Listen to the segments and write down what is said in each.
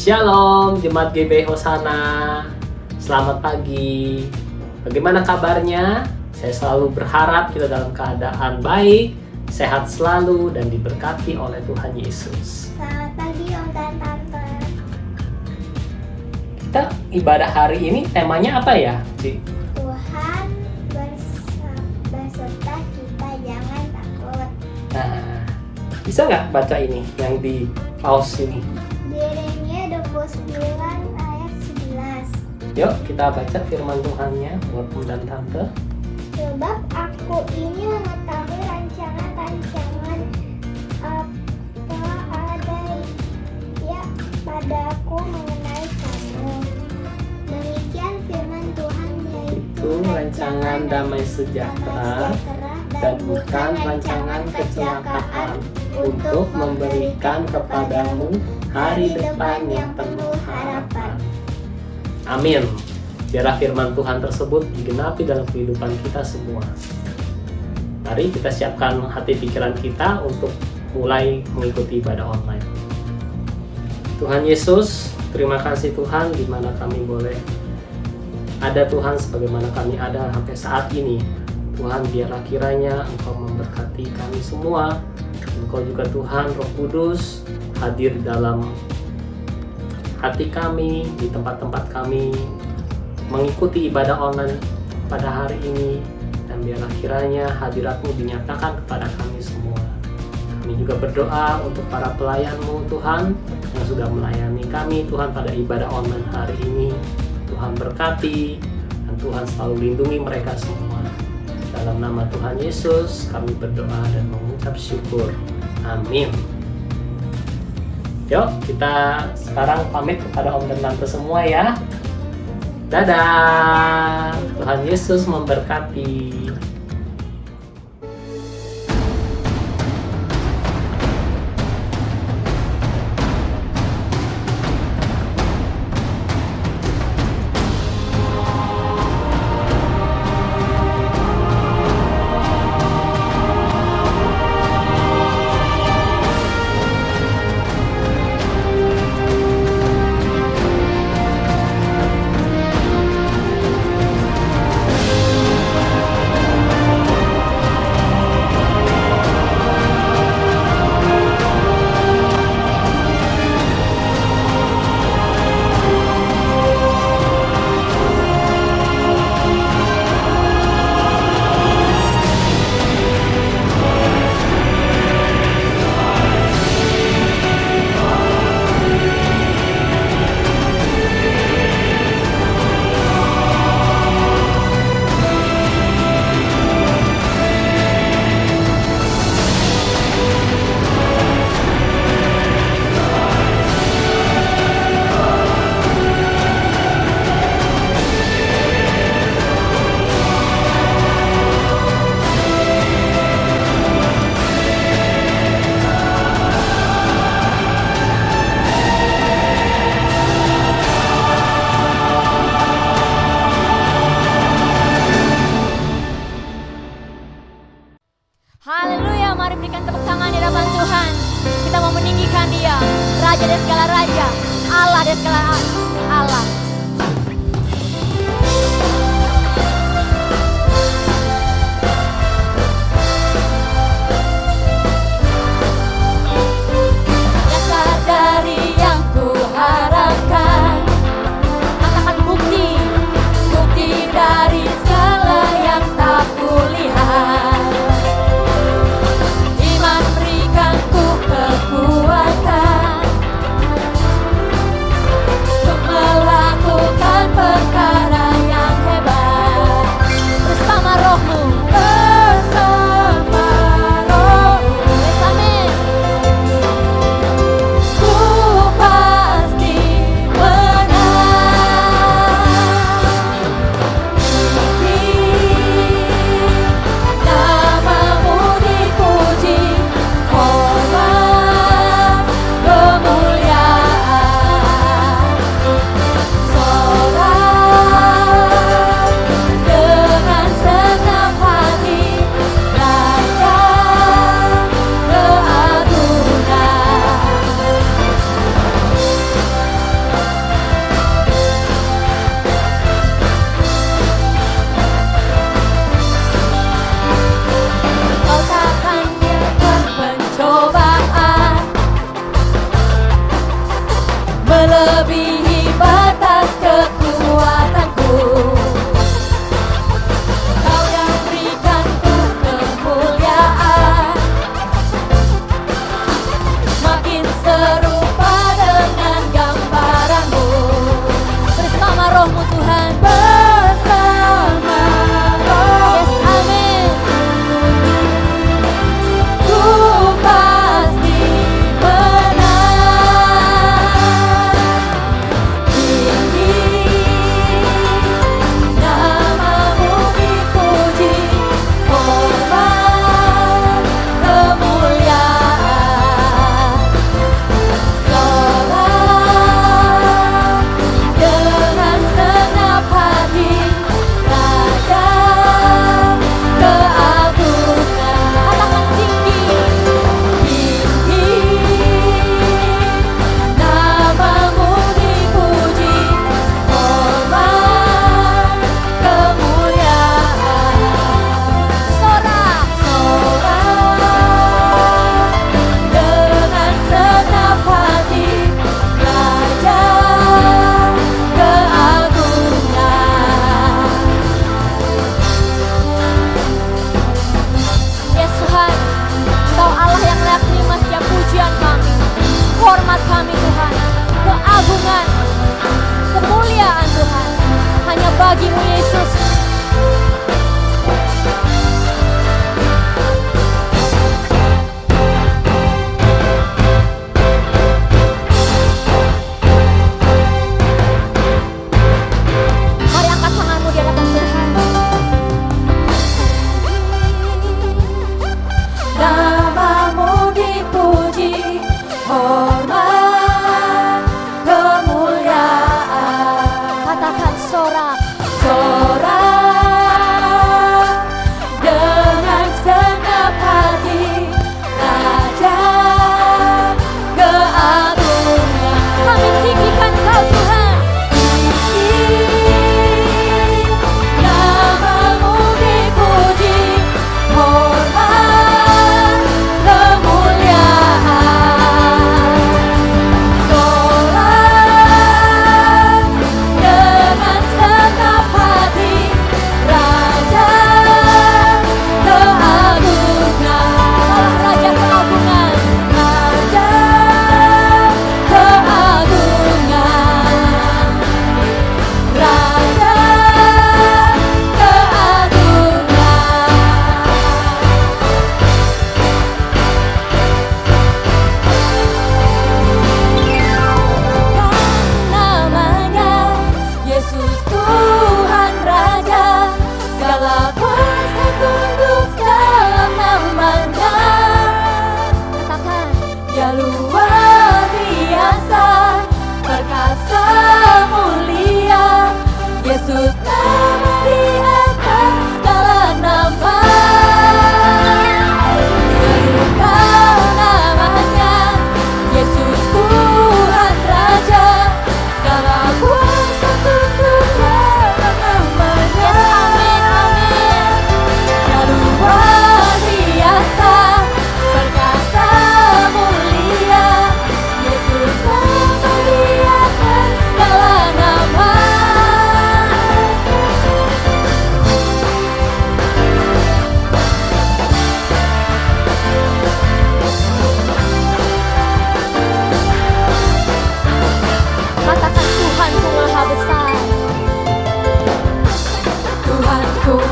Shalom, Jemaat GB Hosana. Selamat pagi. Bagaimana kabarnya? Saya selalu berharap kita dalam keadaan baik, sehat selalu, dan diberkati oleh Tuhan Yesus. Selamat pagi Om dan Tante. Kita ibadah hari ini temanya apa ya, Ci? Tuhan beserta kita, jangan takut. Nah, bisa nggak baca ini yang di paus ini? Yeremia 29 ayat 11. Yuk kita baca firman Tuhannya buat Om dan Tante. Sebab aku ini mengetahui rancangan-rancangan apa ada ya padaku mengenai kamu. Demikian firman Tuhan, yaitu Itu rancangan damai sejahtera dan bukan rancangan kecelakaan, untuk memberikan kepadamu hari depan yang penuh harapan. Amin. Biarlah firman Tuhan tersebut digenapi dalam kehidupan kita semua. Mari kita siapkan hati pikiran kita untuk mulai mengikuti ibadah online. Tuhan Yesus, terima kasih Tuhan di mana kami boleh ada Tuhan sebagaimana kami ada sampai saat ini. Tuhan, biarlah kiranya Engkau memberkati kami semua. Engkau juga Tuhan Roh Kudus hadir dalam hati kami, di tempat-tempat kami, mengikuti ibadah online pada hari ini. Dan biarlah kiranya hadirat-Mu dinyatakan kepada kami semua. Kami juga berdoa untuk para pelayan-Mu Tuhan yang sudah melayani kami Tuhan pada ibadah online hari ini. Tuhan berkati dan Tuhan selalu lindungi mereka semua. Dalam nama Tuhan Yesus kami berdoa dan mengucap syukur. Amin. Yuk kita sekarang pamit kepada Om dan Tante semua ya. Dadah. Tuhan Yesus memberkati. Haleluya, mari berikan tepuk tangan di hadapan Tuhan. Kita mau meninggikan Dia, Raja dari segala raja, Allah dari segala Allah. Dasar dari yang ku harapkan, katakan bukti dari segala yang tak kulihat. Iman berikanku kekuatan untuk melawan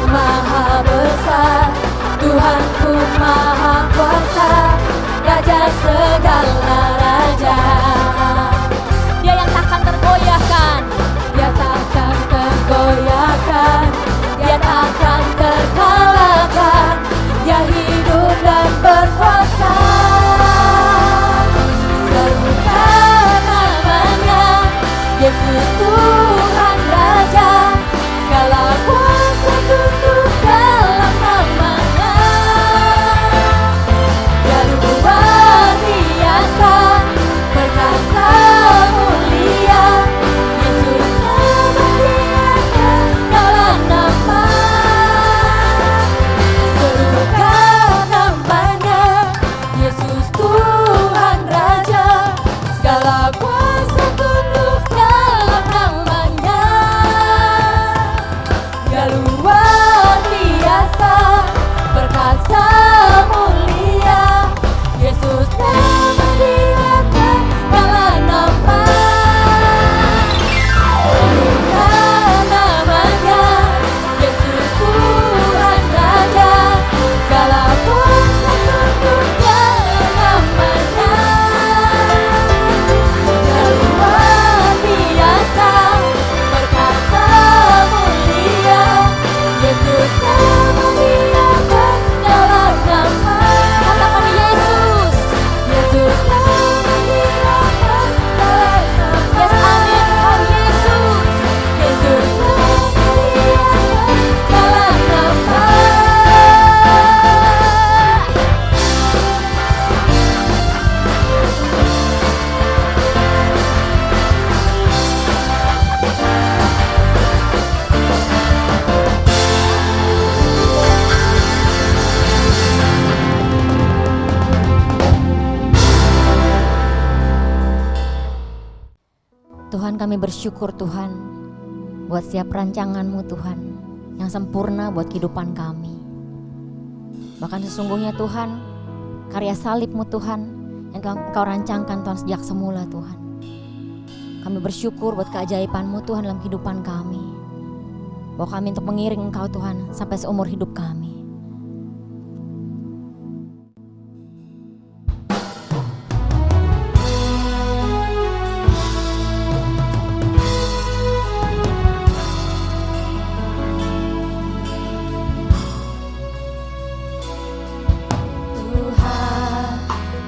maha besar, Tuhanku maha kuasa, Raja segala raja. Dia yang takkan tergoyahkan, dia takkan tergoyahkan, dia takkan terkalahkan, dia hidup dan berkuasa. Serukan namanya, Yesus Tuhan Raja, segala kuasa tunduk dalam namanya. Dia luar biasa, perkasa mulia, Yesus nama Dia dalam nama. Serukan namanya, Yesus Tuhan Raja, segala kuasa tunduk dalam namanya. Dia luar biasa, perkasa mulia, Yesus nama Dia dalam nama. Serukan namanya, Yesus Tuhan Raja, segala kuasa tunduk dalam namanya. Dia luar biasa, perkasa mulia, Yesus nama Dia dalam nama. Katakan Yesus, Yesus nama Dia dalam nama. Yes, amin. Oh Yesus, Yesus nama Dia dalam nama. Tuhan, kami bersyukur Tuhan buat setiap rancangan-Mu Tuhan yang sempurna buat kehidupan kami. Bahkan sesungguhnya Tuhan, karya salib-Mu Tuhan yang Engkau rancangkan Tuhan sejak semula Tuhan. Kami bersyukur buat keajaiban-Mu Tuhan dalam kehidupan kami. Bahwa kami untuk mengiring Engkau Tuhan sampai seumur hidup kami. Tuhan,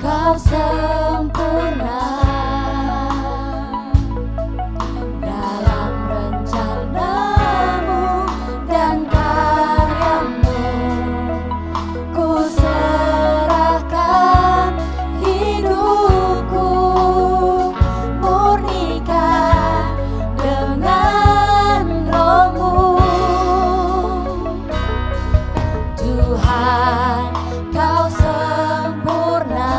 Kau sempurna dalam rencana-Mu dan karya-Mu. Ku serahkan hidupku, murnikan dengan Roh-Mu. Tuhan, Kau sempurna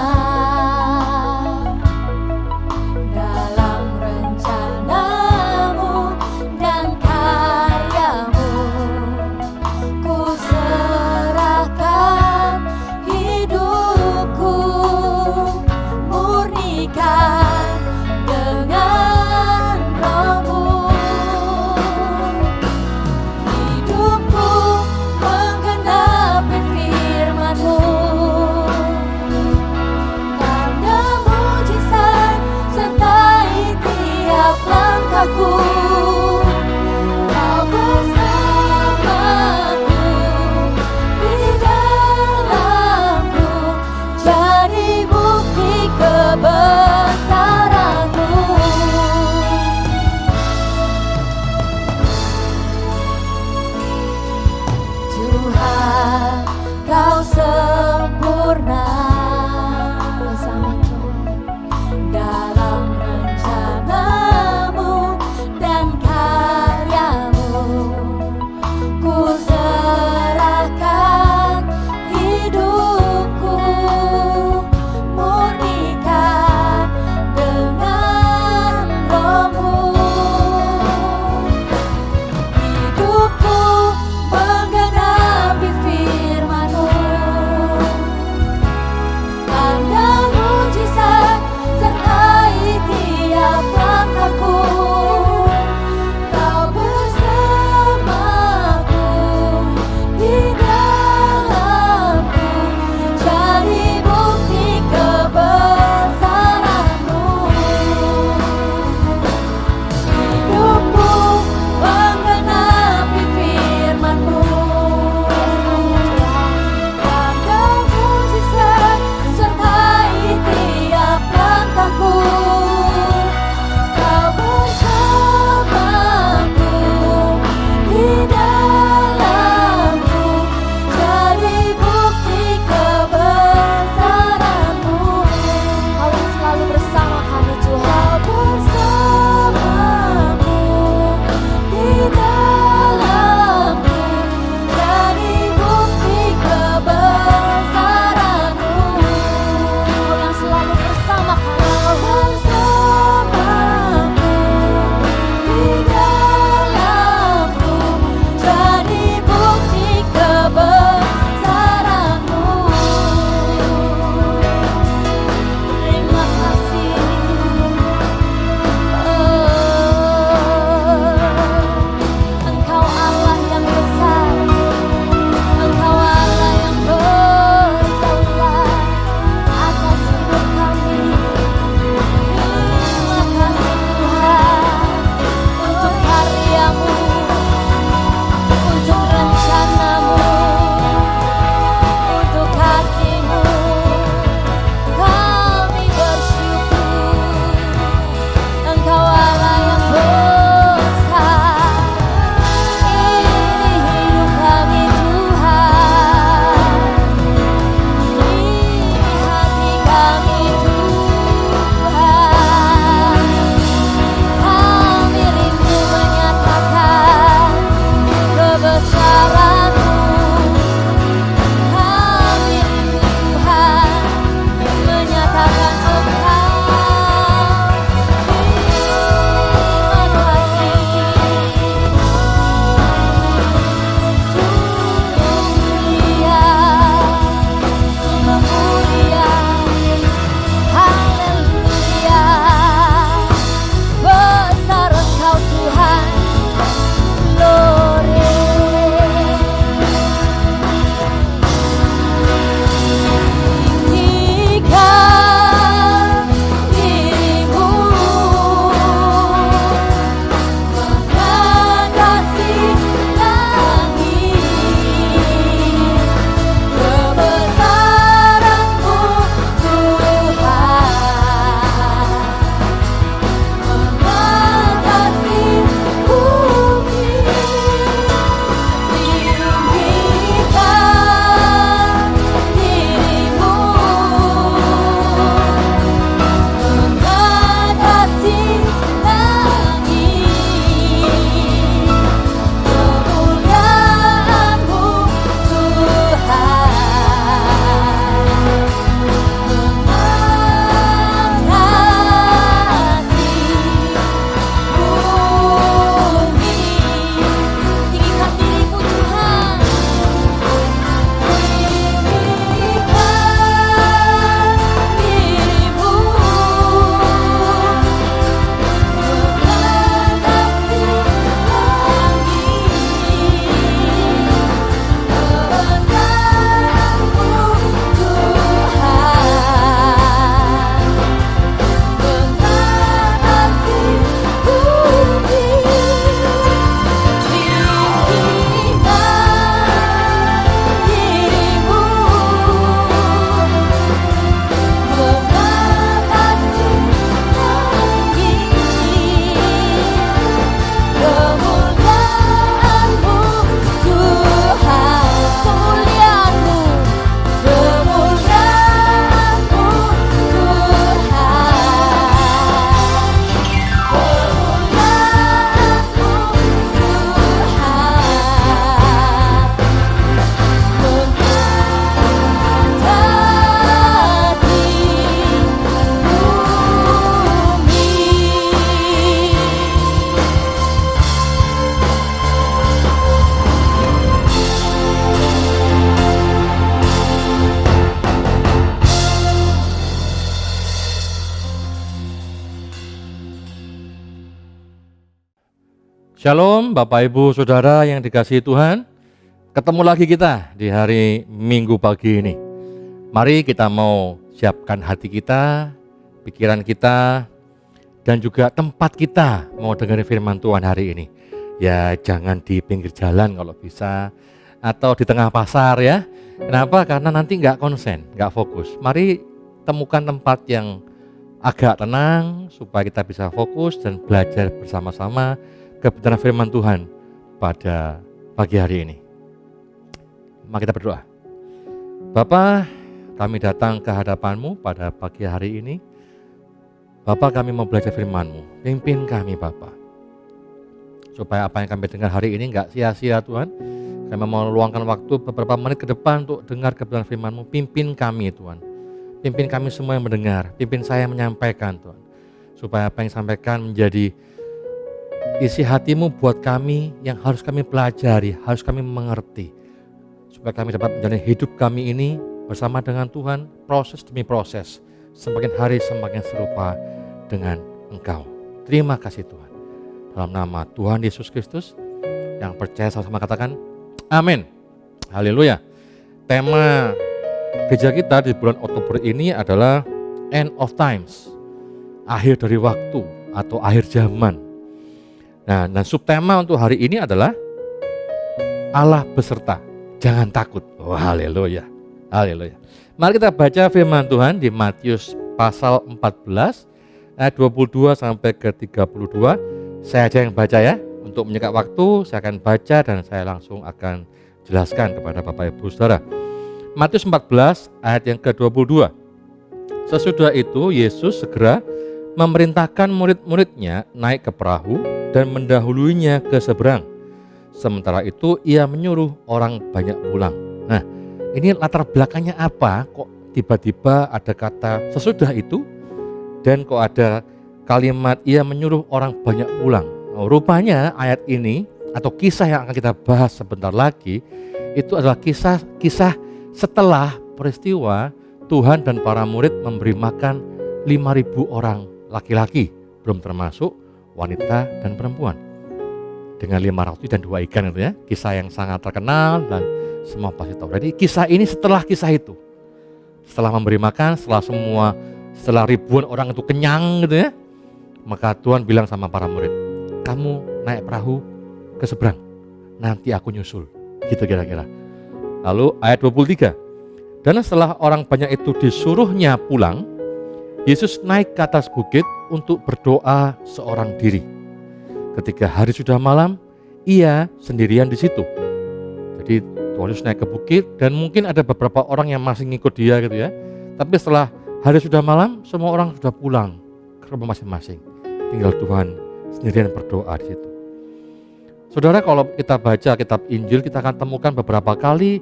Shalom Bapak Ibu Saudara yang dikasihi Tuhan. Ketemu lagi kita di hari Minggu pagi ini. Mari kita mau siapkan hati kita, pikiran kita, dan juga tempat kita mau dengerin firman Tuhan hari ini. Ya jangan di pinggir jalan kalau bisa, atau di tengah pasar ya. Kenapa? Karena nanti nggak konsen, nggak fokus. Mari temukan tempat yang agak tenang supaya kita bisa fokus dan belajar bersama-sama kebenaran firman Tuhan pada pagi hari ini. Mari kita berdoa. Bapa, kami datang ke hadapan-Mu pada pagi hari ini. Bapa, kami mau belajar firman-Mu. Pimpin kami Bapa, supaya apa yang kami dengar hari ini enggak sia-sia Tuhan. Kami mau meluangkan waktu beberapa menit ke depan untuk dengar kebenaran firman-Mu. Pimpin kami Tuhan. Pimpin kami semua yang mendengar. Pimpin saya menyampaikan Tuhan. Supaya apa yang disampaikan menjadi isi hati-Mu buat kami yang harus kami pelajari, harus kami mengerti. Supaya kami dapat menjalani hidup kami ini bersama dengan Tuhan, proses demi proses. Semakin hari semakin serupa dengan Engkau. Terima kasih Tuhan. Dalam nama Tuhan Yesus Kristus, yang percaya sama-sama katakan, amin. Haleluya. Tema gereja kita di bulan Oktober ini adalah End of Times. Akhir dari waktu atau akhir zaman. Nah, dan subtema untuk hari ini adalah Allah beserta, jangan takut. Oh, haleluya. Haleluya. Mari kita baca firman Tuhan di Matius pasal 14 ayat 22 sampai ke 32. Saya aja yang baca ya. Untuk menyekat waktu, saya akan baca dan saya langsung akan jelaskan kepada Bapak Ibu Saudara. Matius 14 ayat yang ke-22. Sesudah itu Yesus segera memerintahkan murid-muridnya naik ke perahu dan mendahuluinya ke seberang. Sementara itu ia menyuruh orang banyak pulang. Nah, ini latar belakangnya apa? Kok tiba-tiba ada kata sesudah itu dan kok ada kalimat ia menyuruh orang banyak pulang? Oh, rupanya ayat ini atau kisah yang akan kita bahas sebentar lagi itu adalah kisah setelah peristiwa Tuhan dan para murid memberi makan 5.000 orang laki-laki, belum termasuk wanita dan perempuan, dengan 5 roti dan 2 ikan itu ya. Kisah yang sangat terkenal dan semua pasti tahu. Jadi kisah ini setelah kisah itu, setelah memberi makan, setelah ribuan orang itu kenyang gitu ya, maka Tuhan bilang sama para murid, kamu naik perahu ke seberang, nanti aku nyusul, gitu kira-kira. Lalu ayat 23, dan setelah orang banyak itu disuruhnya pulang, Yesus naik ke atas bukit untuk berdoa seorang diri. Ketika hari sudah malam, ia sendirian di situ. Jadi Tuhan Yesus naik ke bukit dan mungkin ada beberapa orang yang masih ngikut dia gitu ya. Tapi setelah hari sudah malam, semua orang sudah pulang ke rumah masing-masing. Tinggal Tuhan sendirian berdoa di situ. Saudara, kalau kita baca kitab Injil, kita akan temukan beberapa kali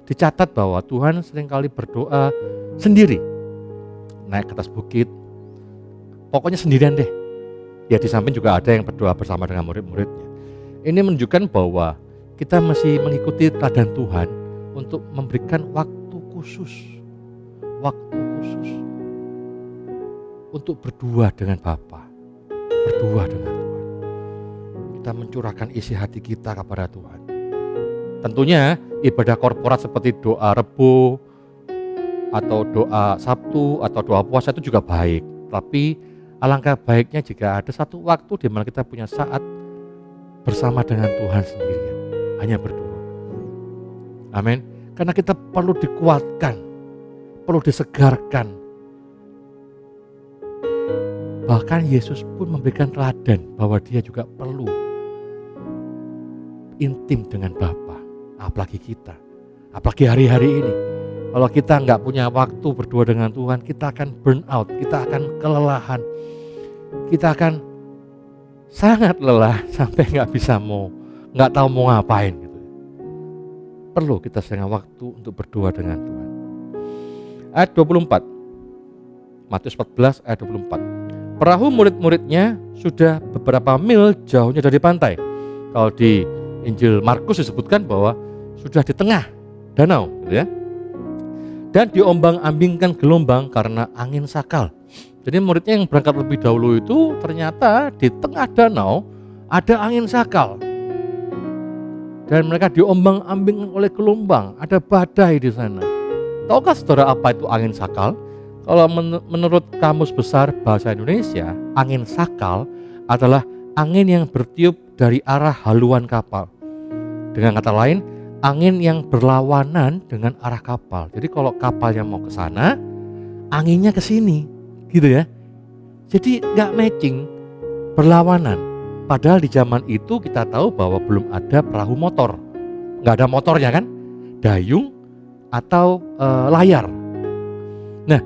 dicatat bahwa Tuhan seringkali berdoa sendiri. Naik ke atas bukit, pokoknya sendirian deh. Ya di samping juga ada yang berdoa bersama dengan murid-muridnya. Ini menunjukkan bahwa kita mesti mengikuti teladan Tuhan untuk memberikan waktu khusus untuk berdua dengan Bapa, berdua dengan Tuhan. Kita mencurahkan isi hati kita kepada Tuhan. Tentunya ibadah korporat seperti doa Rebo, atau doa Sabtu atau doa puasa itu juga baik. Tapi alangkah baiknya jika ada satu waktu di mana kita punya saat bersama dengan Tuhan sendirian, hanya berdua. Amin. Karena kita perlu dikuatkan, perlu disegarkan. Bahkan Yesus pun memberikan teladan bahwa dia juga perlu intim dengan Bapa. Apalagi kita, apalagi hari-hari ini. Kalau kita nggak punya waktu berdua dengan Tuhan, kita akan burn out, kita akan kelelahan, kita akan sangat lelah sampai nggak tahu mau ngapain gitu. Perlu kita sediakan waktu untuk berdua dengan Tuhan. Ayat 24, Matius 14 ayat 24. Perahu murid-muridnya sudah beberapa mil jauhnya dari pantai. Kalau di Injil Markus disebutkan bahwa sudah di tengah danau, gitu ya. Dan diombang-ambingkan gelombang karena angin sakal. Jadi muridnya yang berangkat lebih dahulu itu ternyata di tengah danau ada angin sakal. Dan mereka diombang-ambingkan oleh gelombang, ada badai di sana. Tahukah saudara apa itu angin sakal? Kalau menurut Kamus Besar Bahasa Indonesia, angin sakal adalah angin yang bertiup dari arah haluan kapal. Dengan kata lain, angin yang berlawanan dengan arah kapal. Jadi kalau kapalnya mau ke sana, anginnya ke sini, gitu ya. Jadi nggak matching, berlawanan. Padahal di zaman itu kita tahu bahwa belum ada perahu motor, nggak ada motornya kan, dayung atau layar. Nah,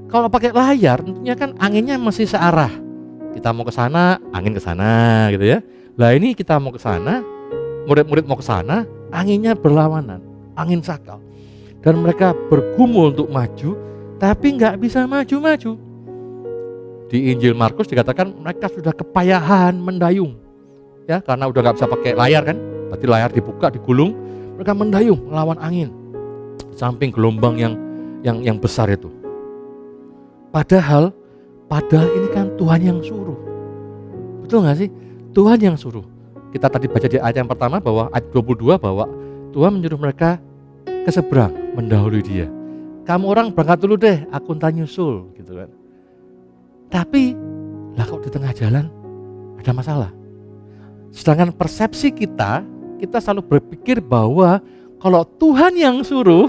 kalau pakai layar, tentunya kan anginnya mesti searah. Kita mau ke sana, angin ke sana, gitu ya. Lah ini kita mau ke sana, murid-murid mau ke sana, anginnya berlawanan, angin sakal. Dan mereka bergumul untuk maju, tapi nggak bisa maju-maju. Di Injil Markus dikatakan mereka sudah kepayahan mendayung, ya karena udah nggak bisa pakai layar kan, berarti layar dibuka, digulung, mereka mendayung melawan angin, samping gelombang yang besar itu. Padahal ini kan Tuhan yang suruh, betul nggak sih? Tuhan yang suruh. Kita tadi baca di ayat yang pertama bahwa ayat 22 bahwa Tuhan menyuruh mereka ke seberang mendahului Dia. Kamu orang berangkat dulu deh, aku ntar nyusul, gitu kan. Tapi lah kok di tengah jalan ada masalah. Sedangkan persepsi kita selalu berpikir bahwa kalau Tuhan yang suruh,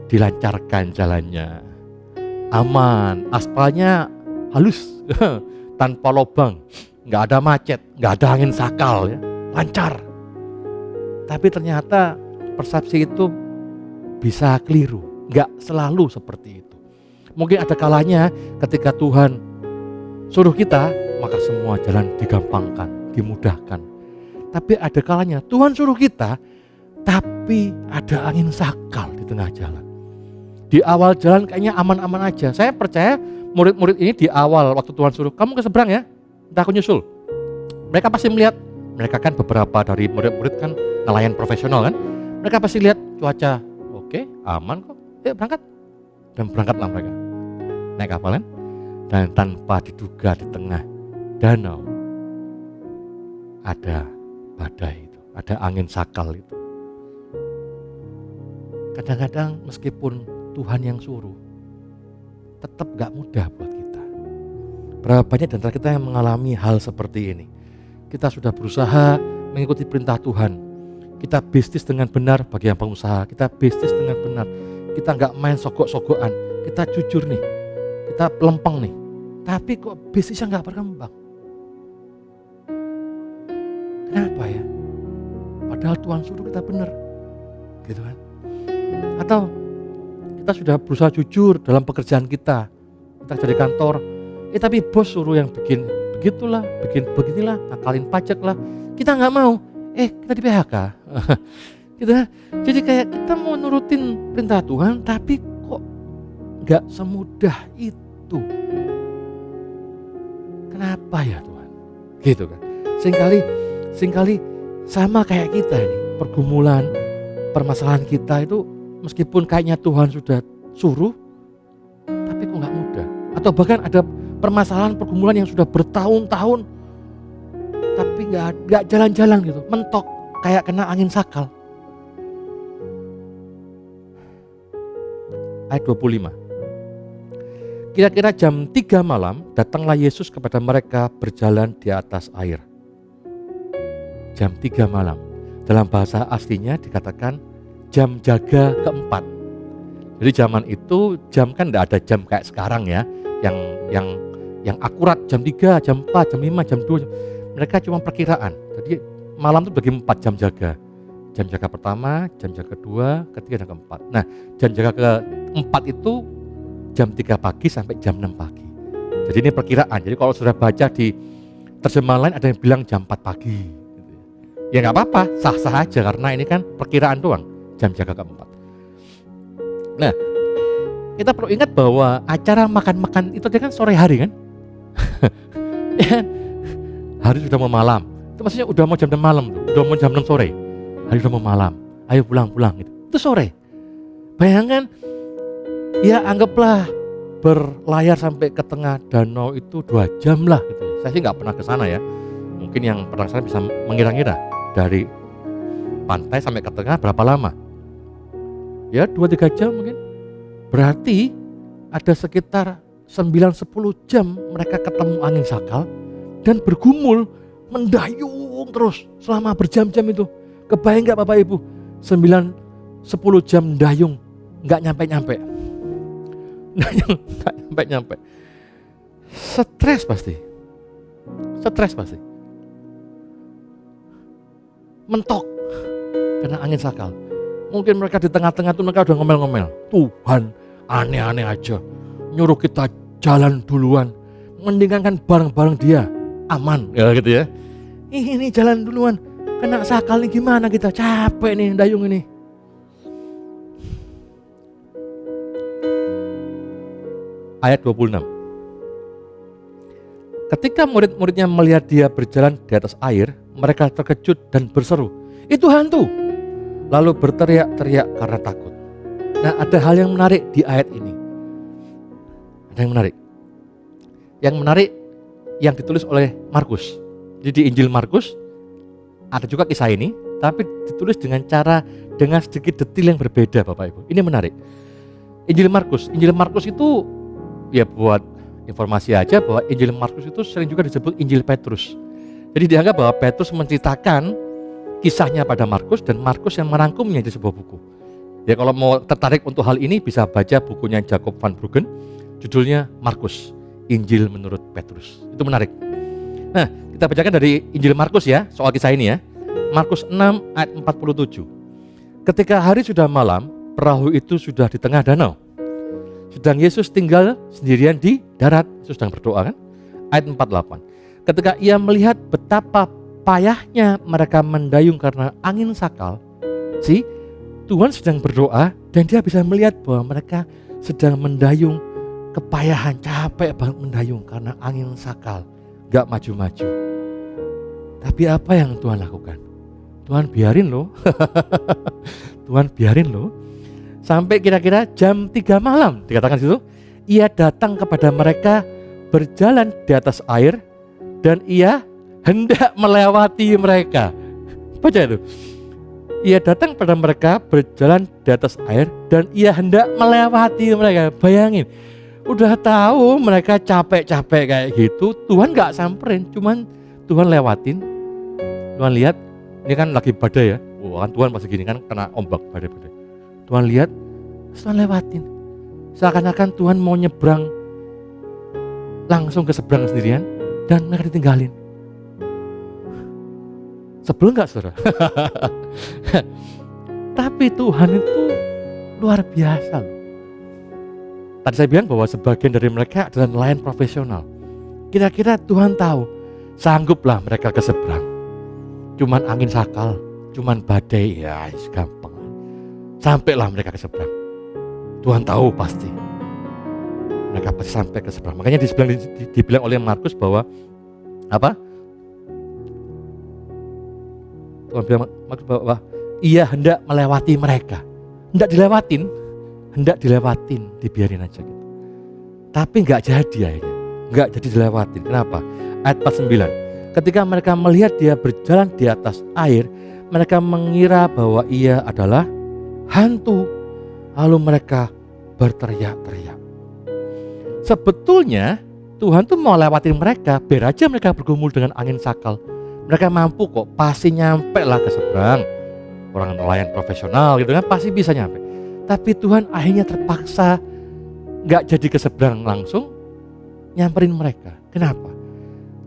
dilancarkan jalannya, aman, aspalnya halus, tanpa lubang, nggak ada macet, nggak ada angin sakal, ya, lancar. Tapi ternyata persepsi itu bisa keliru, nggak selalu seperti itu. Mungkin ada kalanya ketika Tuhan suruh kita, maka semua jalan digampangkan, dimudahkan. Tapi ada kalanya Tuhan suruh kita, tapi ada angin sakal di tengah jalan. Di awal jalan kayaknya aman-aman aja. Saya percaya murid-murid ini di awal waktu Tuhan suruh, kamu ke seberang ya, entah aku nyusul. Mereka pasti melihat, mereka kan beberapa dari murid-murid kan nelayan profesional kan. Mereka pasti lihat cuaca, oke, aman kok, yuk berangkat. Dan berangkatlah mereka naik kapal kan, dan tanpa diduga di tengah danau ada badai itu, ada angin sakal itu. Kadang-kadang meskipun Tuhan yang suruh, tetap gak mudah buat kita. Berapa banyak di antara kita yang mengalami hal seperti ini. Kita sudah berusaha mengikuti perintah Tuhan, kita bisnis dengan benar bagi yang pengusaha, kita bisnis dengan benar, kita gak main sogok-sogokan, kita jujur nih, kita lempeng nih, tapi kok bisnisnya gak berkembang. Kenapa ya? Padahal Tuhan suruh kita benar, gitu kan? Atau kita sudah berusaha jujur dalam pekerjaan kita jadi kantor, tapi bos suruh yang bikin begitulah, bikin beginilah, ngakalin pajak lah, kita nggak mau, kita di PHK, gitu kan? Jadi kayak kita mau nurutin perintah Tuhan, tapi kok nggak semudah itu. Kenapa ya Tuhan? Gitu kan? Seringkali sama kayak kita ini, pergumulan, permasalahan kita itu meskipun kayaknya Tuhan sudah suruh, tapi kok nggak mudah. Atau bahkan ada permasalahan pergumulan yang sudah bertahun-tahun, tapi nggak jalan-jalan gitu, mentok kayak kena angin sakal. Ayat 25. Kira-kira jam 3 malam datanglah Yesus kepada mereka berjalan di atas air. Jam 3 malam. Dalam bahasa aslinya dikatakan jam jaga keempat. Jadi zaman itu jam kan tidak ada jam kayak sekarang ya, yang akurat jam 3, jam 4, jam 5, jam 2. Mereka cuma perkiraan. Jadi malam itu bagi 4 jam jaga. Jam jaga pertama, jam jaga kedua, ketiga, dan keempat. Nah, jam jaga keempat itu jam 3 pagi sampai jam 6 pagi. Jadi ini perkiraan. Jadi kalau sudah baca di terjemahan lain ada yang bilang jam 4 pagi. Ya nggak apa-apa, sah-sah aja karena ini kan perkiraan doang, jam jaga keempat. Nah, kita perlu ingat bahwa acara makan-makan itu kan sore hari kan? Ya, hari sudah mau malam. Itu maksudnya udah mau jam 6 malam tuh, udah mau jam 6 sore. Hari sudah mau malam. Ayo pulang gitu. Itu sore. Bayangkan, ya anggaplah berlayar sampai ke tengah danau itu 2 jam lah gitu. Saya sih nggak pernah ke sana ya. Mungkin yang pernah ke sana bisa mengira-ngira dari pantai sampai ke tengah berapa lama? Ya 2-3 jam mungkin. Berarti ada sekitar 9-10 jam mereka ketemu angin sakal dan bergumul, mendayung terus selama berjam-jam itu. Kebayang nggak Bapak Ibu? 9-10 jam mendayung, nggak nyampe-nyampe. Nggak nyampe-nyampe. Stres pasti. Mentok karena angin sakal. Mungkin mereka di tengah-tengah itu mereka udah ngomel-ngomel. Tuhan, aneh-aneh aja. Nyuruh kita jalan duluan. Mendingan kan bareng-bareng dia. Aman, ya gitu ya. Ini jalan duluan. Kena sakal nih gimana kita? Capek nih dayung ini. Ayat 26. Ketika murid-muridnya melihat dia berjalan di atas air, mereka terkejut dan berseru, "Itu hantu!" Lalu berteriak-teriak karena takut. Nah, ada hal yang menarik di ayat ini. Ada yang menarik. Yang menarik yang ditulis oleh Markus. Jadi di Injil Markus ada juga kisah ini, tapi ditulis dengan sedikit detail yang berbeda, Bapak Ibu. Ini menarik. Injil Markus itu ya buat informasi aja bahwa Injil Markus itu sering juga disebut Injil Petrus. Jadi dianggap bahwa Petrus menceritakan kisahnya pada Markus dan Markus yang merangkumnya di sebuah buku. Ya kalau mau tertarik untuk hal ini bisa baca bukunya Jacob van Bruggen, judulnya Markus, Injil menurut Petrus. Itu menarik. Nah, kita bacakan dari Injil Markus ya, soal kisah ini ya. Markus 6 ayat 47. Ketika hari sudah malam, perahu itu sudah di tengah danau. Sedang Yesus tinggal sendirian di darat. Yesus sedang berdoa kan? Ayat 48. Ketika ia melihat betapa payahnya mereka mendayung karena angin sakal, Tuhan sedang berdoa dan dia bisa melihat bahwa mereka sedang mendayung kepayahan, capek banget mendayung karena angin sakal, gak maju-maju. Tapi apa yang Tuhan lakukan? Tuhan biarin loh. Tuhan biarin loh. Sampai kira-kira jam 3 malam dikatakan situ, ia datang kepada mereka berjalan di atas air dan ia hendak melewati mereka. Baca itu. Ia datang pada mereka berjalan di atas air dan ia hendak melewati mereka. Bayangin, udah tahu mereka capek-capek kayak gitu, Tuhan gak samperin, cuman Tuhan lewatin. Tuhan lihat, ini kan lagi badai ya. Wah, kan Tuhan pas gini kan kena ombak badai-badai. Tuhan lihat, Tuhan lewatin. Seakan-akan Tuhan mau nyebrang langsung ke seberang sendirian dan mereka ditinggalin. Sebel gak saudara? Tapi Tuhan itu luar biasa loh. Tadi saya bilang bahwa sebagian dari mereka adalah nelayan profesional. Kira-kira Tuhan tahu, sangguplah mereka ke seberang. Cuman angin sakal, cuman badai, ya gampang. Sampailah mereka ke seberang. Tuhan tahu pasti. Mereka pasti sampai ke seberang. Makanya dibilang oleh Markus bahwa apa? Tuhan bilang Markus bahwa ia hendak melewati mereka. Hendak dilewatin, dibiarin aja gitu. Tapi enggak jadi akhirnya. Enggak jadi dilewatin. Kenapa? Ayat 49. Ketika mereka melihat dia berjalan di atas air, mereka mengira bahwa ia adalah hantu. Lalu mereka berteriak-teriak. Sebetulnya Tuhan tuh mau lewatin mereka, biar aja mereka bergumul dengan angin sakal. Mereka mampu kok, pasti nyampe lah ke seberang. Orang nelayan profesional gitu kan, pasti bisa nyampe. Tapi Tuhan akhirnya terpaksa gak jadi ke seberang langsung, nyamperin mereka. Kenapa?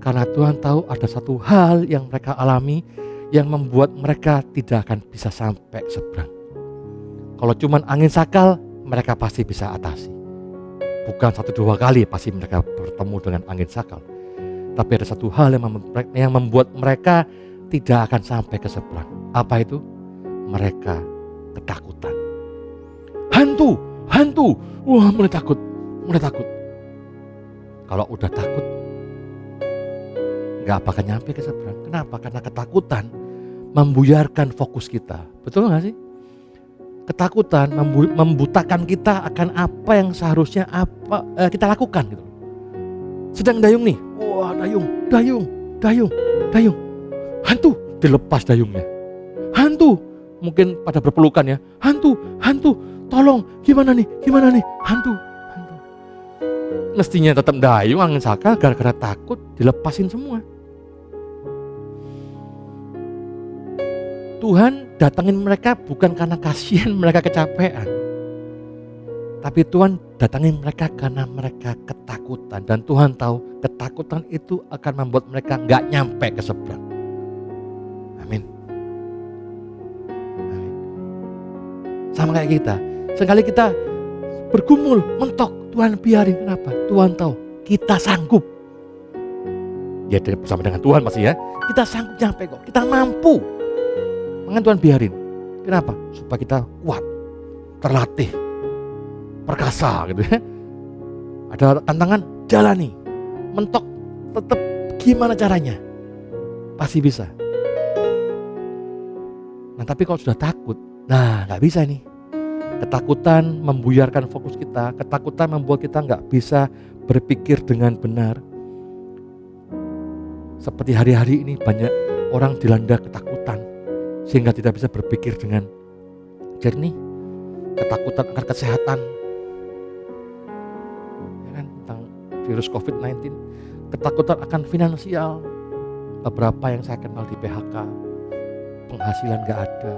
Karena Tuhan tahu ada satu hal yang mereka alami yang membuat mereka tidak akan bisa sampai ke seberang. Kalau cuman angin sakal, mereka pasti bisa atasi. Bukan 1-2 kali pasti mereka bertemu dengan angin sakal. Tapi ada satu hal yang membuat mereka tidak akan sampai ke seberang. Apa itu? Mereka ketakutan. Hantu. Wah, mulai takut. Kalau udah takut, gak bakal nyampe ke seberang. Kenapa? Karena ketakutan membuyarkan fokus kita. Betul gak sih? Ketakutan membutakan kita akan apa yang seharusnya kita lakukan gitu. Sedang dayung nih, Wah, dayung. Hantu, dilepas dayungnya. Hantu, mungkin pada berpelukan ya. Hantu, tolong, gimana nih, hantu. Mestinya tetap dayung, angin sakal, gara-gara takut dilepasin semua. Tuhan datangin mereka bukan karena kasihan mereka kecapean, tapi Tuhan datangin mereka karena mereka ketakutan. Dan Tuhan tahu ketakutan itu akan membuat mereka gak nyampe ke seberang. Amin. Sama kayak kita, sekali kita bergumul, mentok, Tuhan biarin. Kenapa? Tuhan tahu kita sanggup. Ya bersama dengan Tuhan pasti ya. Kita sanggup nyampe kok, kita mampu. Makanya Tuhan biarin. Kenapa? Supaya kita kuat, terlatih, perkasa gitu ya. Ada tantangan, jalani. Mentok, tetap gimana caranya? Pasti bisa. Nah tapi kalau sudah takut, nah gak bisa nih. Ketakutan membuyarkan fokus kita. Ketakutan membuat kita gak bisa berpikir dengan benar. Seperti hari-hari ini banyak orang dilanda ketakutan, sehingga tidak bisa berpikir dengan jernih. Ketakutan akan kesehatan, ya kan, tentang virus COVID-19. Ketakutan akan finansial. Beberapa yang saya kenal di PHK, penghasilan gak ada.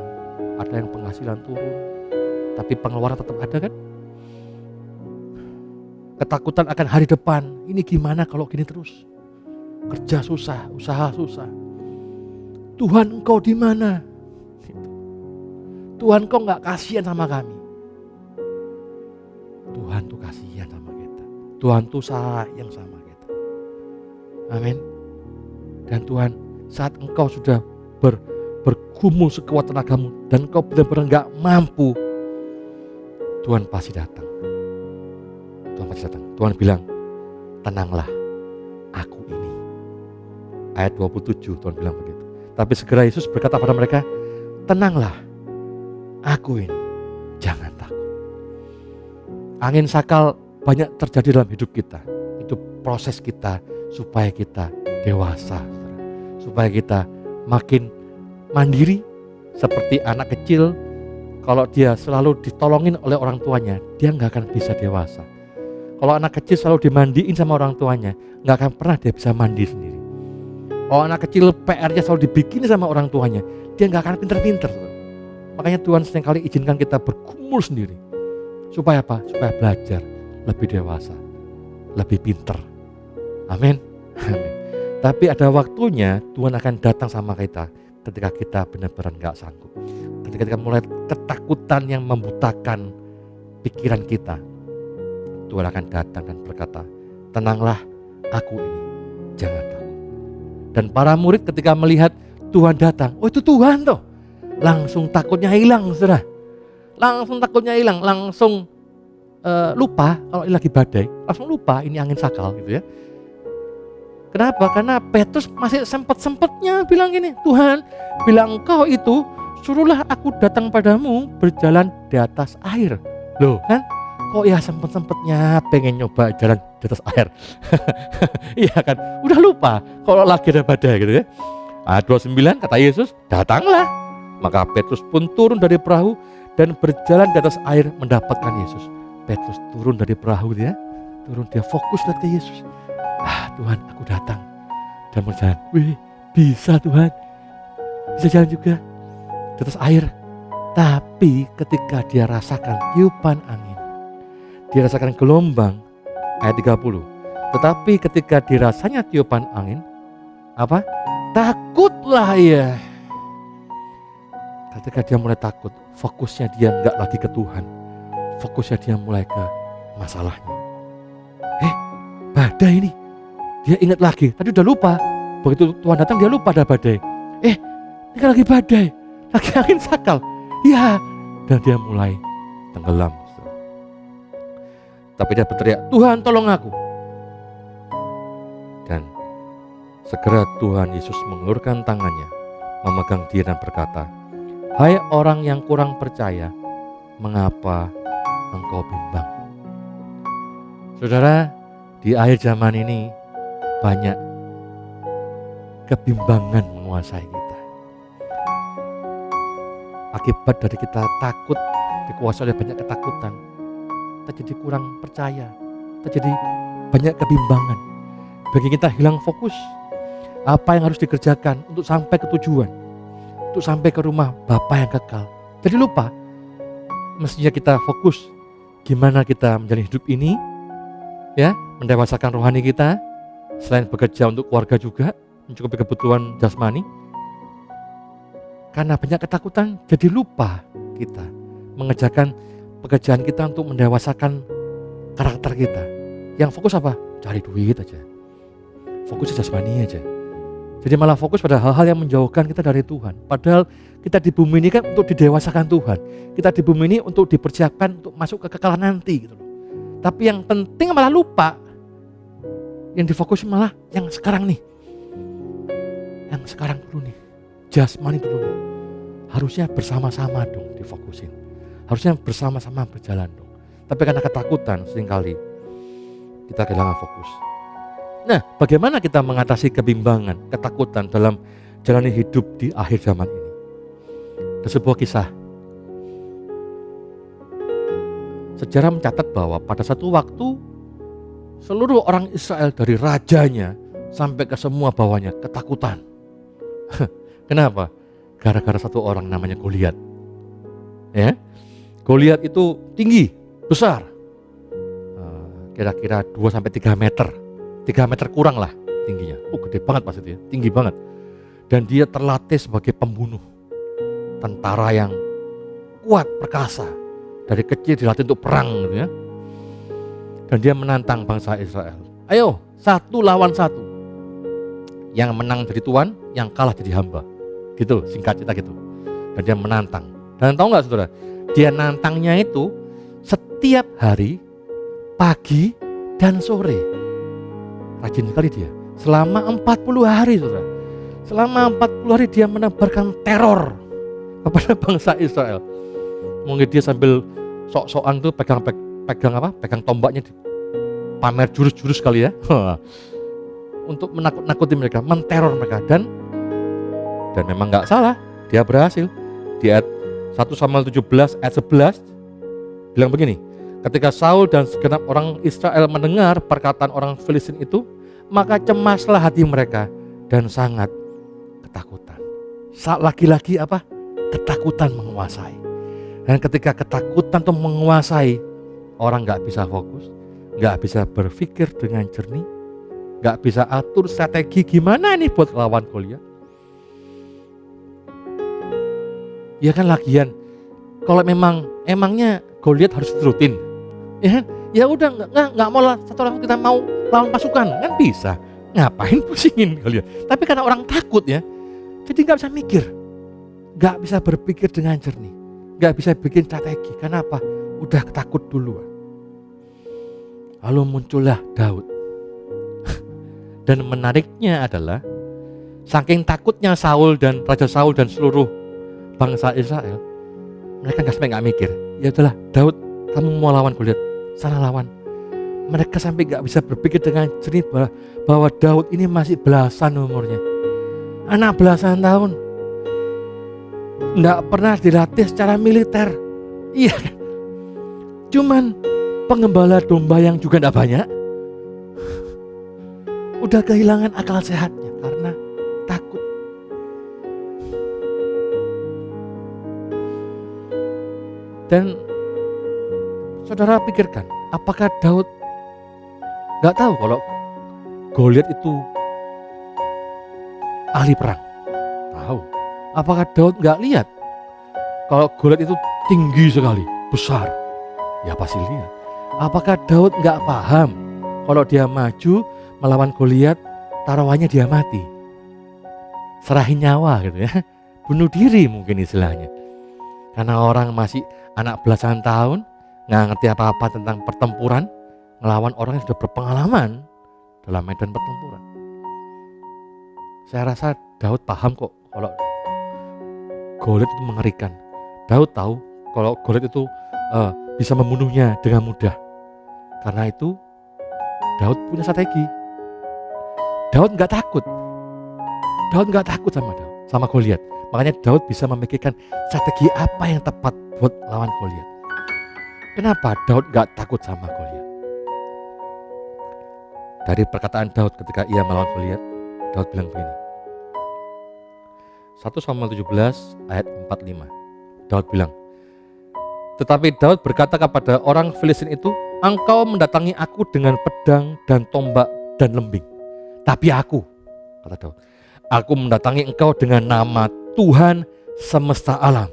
Ada yang penghasilan turun, tapi pengeluaran tetap ada kan. Ketakutan akan hari depan. Ini gimana kalau gini terus? Kerja susah, usaha susah. Tuhan engkau di mana? Tuhan engkau gak kasihan sama kami. Tuhan tuh kasihan sama kita. Tuhan tuh sayang sama kita. Amin. Dan Tuhan, saat engkau sudah bergumul sekuat tenagamu dan engkau benar-benar gak mampu, Tuhan pasti datang. Tuhan bilang, tenanglah, aku ini. Ayat 27 Tuhan bilang begitu. Tapi segera Yesus berkata pada mereka, tenanglah, aku ini, jangan takut. Angin sakal banyak terjadi dalam hidup kita. Itu proses kita supaya kita dewasa, supaya kita makin mandiri. Seperti anak kecil, kalau dia selalu ditolongin oleh orang tuanya, dia gak akan bisa dewasa. Kalau anak kecil selalu dimandiin sama orang tuanya, gak akan pernah dia bisa mandi sendiri. Kalau anak kecil PR-nya selalu dibikin sama orang tuanya, dia gak akan pinter-pinter. Makanya Tuhan seringkali izinkan kita bergumul sendiri. Supaya apa? Supaya belajar lebih dewasa, lebih pinter. Amin. Amin. Tapi ada waktunya Tuhan akan datang sama kita ketika kita benar-benar gak sanggup. Ketika kita mulai ketakutan yang membutakan pikiran kita, Tuhan akan datang dan berkata, tenanglah, aku ini, jangan takut. Dan para murid ketika melihat Tuhan datang, oh itu Tuhan tuh, langsung takutnya hilang, saudara. Langsung takutnya hilang, langsung lupa kalau lagi badai, langsung lupa ini angin sakal gitu ya. Kenapa? Karena Petrus masih sempat-sempatnya bilang gini, Tuhan, bilang engkau itu, suruhlah aku datang padamu berjalan di atas air. Loh kan? Kok ya sempet-sempetnya pengen nyoba jalan di atas air. Iya kan, udah lupa kalau lagi ada badai gitu ya. Ayat 29 kata Yesus, datanglah. Maka Petrus pun turun dari perahu dan berjalan di atas air mendapatkan Yesus. Petrus turun dari perahu dia, dia fokus lihat ke Yesus. Tuhan, aku datang. Dan berjalan, wih bisa Tuhan, bisa jalan juga di atas air. Tapi ketika dia rasakan tiupan angin, dia rasakan gelombang, ayat 30. Tetapi ketika dirasanya tiupan angin, apa? Takutlah ia. Ketika dia mulai takut, fokusnya dia enggak lagi ke Tuhan. Fokusnya dia mulai ke masalahnya. Badai ini. Dia ingat lagi, tadi udah lupa. Begitu Tuhan datang dia lupa ada badai. Ini kan lagi badai, lagi angin sakal. Ya, dan dia mulai tenggelam. Tapi dia berteriak, Tuhan tolong aku. Dan segera Tuhan Yesus mengulurkan tangannya, memegang dia dan berkata, hai orang yang kurang percaya, mengapa engkau bimbang? Saudara, di akhir zaman ini banyak kebimbangan menguasai kita. Akibat dari kita takut, dikuasai oleh banyak ketakutan, kita jadi kurang percaya, kita jadi banyak kebimbangan. Bagi kita hilang fokus, apa yang harus dikerjakan untuk sampai ke tujuan, untuk sampai ke rumah Bapa yang kekal. Jadi lupa, mestinya kita fokus gimana kita menjalani hidup ini, ya, mendewasakan rohani kita, selain bekerja untuk keluarga juga, mencukupi kebutuhan jasmani. Karena banyak ketakutan, jadi lupa kita mengerjakan pekerjaan kita untuk mendewasakan karakter kita. Yang fokus apa? Cari duit aja. Fokus jasmani aja. Jadi malah fokus pada hal-hal yang menjauhkan kita dari Tuhan. Padahal kita di bumi ini kan untuk didewasakan Tuhan. Kita di bumi ini untuk dipersiapkan untuk masuk ke kekekalan nanti gitu loh. Tapi yang penting malah lupa. Yang difokus malah yang sekarang nih. Yang sekarang dulu nih. Jasmani dulu nih. Harusnya bersama-sama dong difokusin. Harusnya bersama-sama berjalan dong. Tapi karena ketakutan seringkali kita kehilangan fokus. Nah, bagaimana kita mengatasi kebimbangan, ketakutan dalam jalani hidup di akhir zaman ini? Ada sebuah kisah. Sejarah mencatat bahwa pada satu waktu seluruh orang Israel dari rajanya sampai ke semua bawahnya ketakutan. Kenapa? Gara-gara satu orang namanya Goliat. Ya, Goliat itu tinggi, besar, kira-kira 2-3 meter. 3 meter kurang lah tingginya. Gede banget pasti dia, tinggi banget. Dan dia terlatih sebagai pembunuh. Tentara yang kuat, perkasa. Dari kecil dilatih untuk perang gitu ya. Dan dia menantang bangsa Israel. Ayo, 1 lawan 1. Yang menang jadi tuan, yang kalah jadi hamba. Gitu, singkat cerita gitu. Dan dia menantang. Dan tahu nggak saudara? Dia nantangnya itu setiap hari, pagi dan sore. Rajin sekali dia. Selama 40 hari saudara. Selama 40 hari dia menebarkan teror kepada bangsa Israel. Mungkin dia sambil sok-sokan tuh pegang tombaknya, pamer jurus-jurus kali ya. Untuk menakut-nakuti mereka, menteror mereka. Dan memang gak salah, dia berhasil. Di ayat 1 Samuel 17 ayat 11 bilang begini, ketika Saul dan segenap orang Israel mendengar perkataan orang Filistin itu, maka cemaslah hati mereka dan sangat ketakutan. Lagi-lagi apa? Ketakutan menguasai. Dan ketika ketakutan itu menguasai, orang gak bisa fokus, gak bisa berpikir dengan jernih, gak bisa atur strategi gimana nih buat lawan Goliat. Ya kan lagian, kalau emangnya Goliat harus diturutin, ya udah nggak mau satu orang kita mau lawan pasukan kan bisa, ngapain pusingin Goliat? Tapi karena orang takut ya, jadi nggak bisa mikir, nggak bisa berpikir dengan jernih, nggak bisa bikin strategi. Kenapa? Udah takut duluan. Lalu muncullah Daud. Dan menariknya adalah saking takutnya Raja Saul dan seluruh bangsa Israel, mereka nggak mikir. Ya udahlah Daud, kamu mau lawan Goliat, sana lawan. Mereka sampai nggak bisa berpikir dengan jernih bahwa Daud ini masih belasan umurnya, anak belasan tahun, nggak pernah dilatih secara militer. Iya, cuman pengembala domba yang juga nggak banyak, udah kehilangan akal sehatnya karena takut. Dan saudara pikirkan, apakah Daud gak tahu kalau Goliat itu ahli perang? Tahu. Apakah Daud gak lihat kalau Goliat itu tinggi sekali, besar? Ya pasti lihat. Apakah Daud gak paham kalau dia maju melawan Goliat, taruhannya dia mati, serahin nyawa gitu ya, bunuh diri mungkin istilahnya. Karena orang masih anak belasan tahun, nggak ngerti apa-apa tentang pertempuran, ngelawan orang yang sudah berpengalaman dalam medan pertempuran. Saya rasa Daud paham kok kalau Goliat itu mengerikan. Daud tahu kalau Goliat itu bisa membunuhnya dengan mudah. Karena itu Daud punya strategi. Daud nggak takut. Daud nggak takut sama Goliat. Makanya Daud bisa memikirkan strategi apa yang tepat buat lawan Goliat. Kenapa Daud nggak takut sama Goliat? Dari perkataan Daud ketika ia melawan Goliat, Daud bilang begini. 1 Samuel 17 ayat 45. Daud bilang, tetapi Daud berkata kepada orang Filistin itu, engkau mendatangi aku dengan pedang dan tombak dan lembing. Tapi aku, kata Daud, aku mendatangi engkau dengan nama Tuhan semesta alam,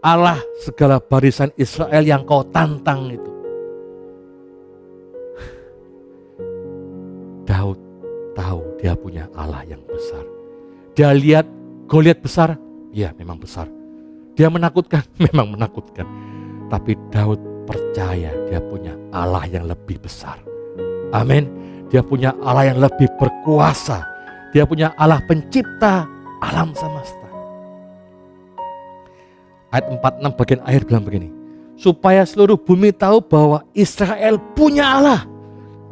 Allah segala barisan Israel yang kau tantang itu. Daud tahu dia punya Allah yang besar. Dia lihat Goliat besar, ya memang besar. Dia menakutkan, memang menakutkan. Tapi Daud percaya dia punya Allah yang lebih besar. Amin. Dia punya Allah yang lebih berkuasa. Dia punya Allah pencipta alam semesta. Ayat 46 bagian akhir bilang begini. Supaya seluruh bumi tahu bahwa Israel punya Allah.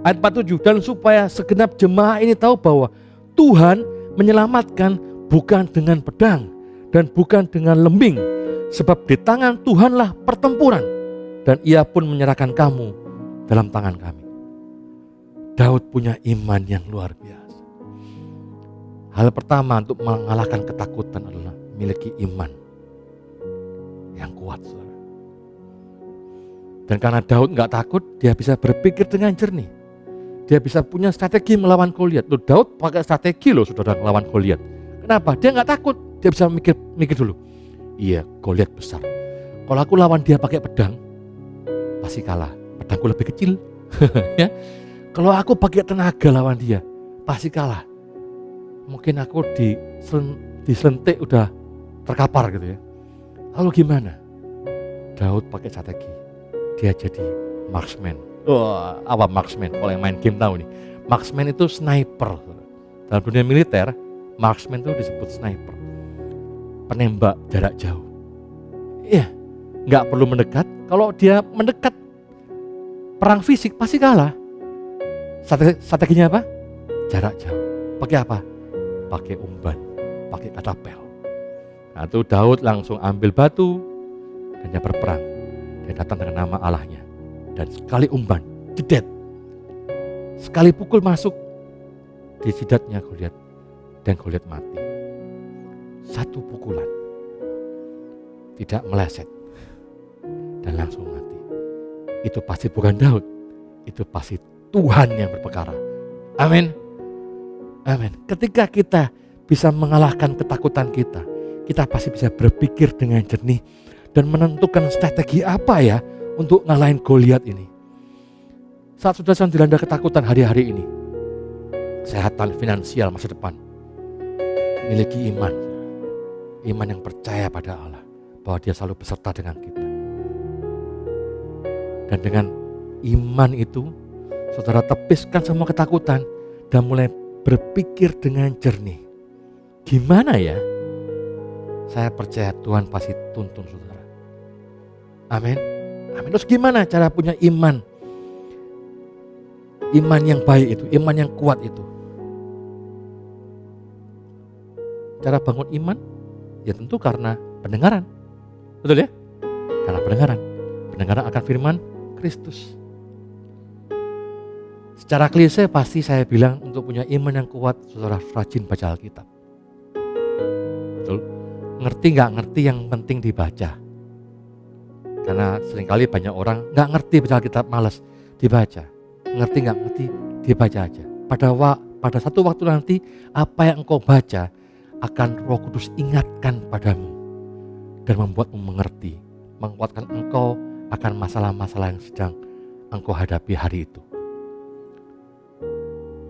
Ayat 47, dan supaya segenap jemaah ini tahu bahwa Tuhan menyelamatkan bukan dengan pedang dan bukan dengan lembing. Sebab di tangan Tuhanlah pertempuran dan ia pun menyerahkan kamu dalam tangan kami. Daud punya iman yang luar biasa. Hal pertama untuk mengalahkan ketakutan adalah memiliki iman yang kuat. Saudara. Dan karena Daud gak takut, dia bisa berpikir dengan jernih. Dia bisa punya strategi melawan Goliat. Loh, Daud pakai strategi loh saudara melawan Goliat. Kenapa? Dia gak takut. Dia bisa mikir dulu. Iya, Goliat besar. Kalau aku lawan dia pakai pedang, pasti kalah. Pedangku lebih kecil. Ya. Kalau aku pakai tenaga lawan dia, pasti kalah. Mungkin aku diselentik udah terkapar gitu ya. Lalu gimana? Daud pakai strategi. Dia jadi marksman. Apa marksman? Kalau yang main game tahu nih. Marksman itu sniper. Dalam dunia militer, marksman itu disebut sniper. Penembak jarak jauh. Iya, nggak perlu mendekat. Kalau dia mendekat, perang fisik pasti kalah. Strateginya apa? Jarak jauh. Pakai apa? Pakai umban, pakai katapel. Nah itu Daud langsung ambil batu dan dia berperang. Dia datang dengan nama Allahnya. Dan sekali umban, jedet. Sekali pukul masuk di jidatnya Goliat. Dan Goliat mati. Satu pukulan. Tidak meleset. Dan langsung mati. Itu pasti bukan Daud. Itu pasti Tuhan yang berperkara. Amin. Amin. Ketika kita bisa mengalahkan ketakutan kita, kita pasti bisa berpikir dengan jernih dan menentukan strategi apa ya untuk ngalahin Goliat ini. Saat sudah sedang dilanda ketakutan hari-hari ini, kesehatan finansial masa depan, miliki iman yang percaya pada Allah, bahwa dia selalu beserta dengan kita. Dan dengan iman itu, saudara tepiskan semua ketakutan dan mulai berpikir dengan jernih. Gimana ya? Saya percaya Tuhan pasti tuntun saudara. Amin. Amin. Terus gimana cara punya iman? Iman yang baik itu, iman yang kuat itu. Cara bangun iman? Ya tentu karena pendengaran. Betul ya? Karena pendengaran. Pendengaran akan firman Kristus. Secara klise pasti saya bilang untuk punya iman yang kuat, saudara rajin baca Alkitab. Betul? Ngerti gak ngerti yang penting dibaca. Karena seringkali banyak orang gak ngerti baca Alkitab, malas dibaca. Ngerti gak ngerti, dibaca aja. Pada satu waktu nanti apa yang engkau baca akan Roh Kudus ingatkan padamu. Dan membuatmu mengerti. Menguatkan engkau akan masalah-masalah yang sedang engkau hadapi hari itu.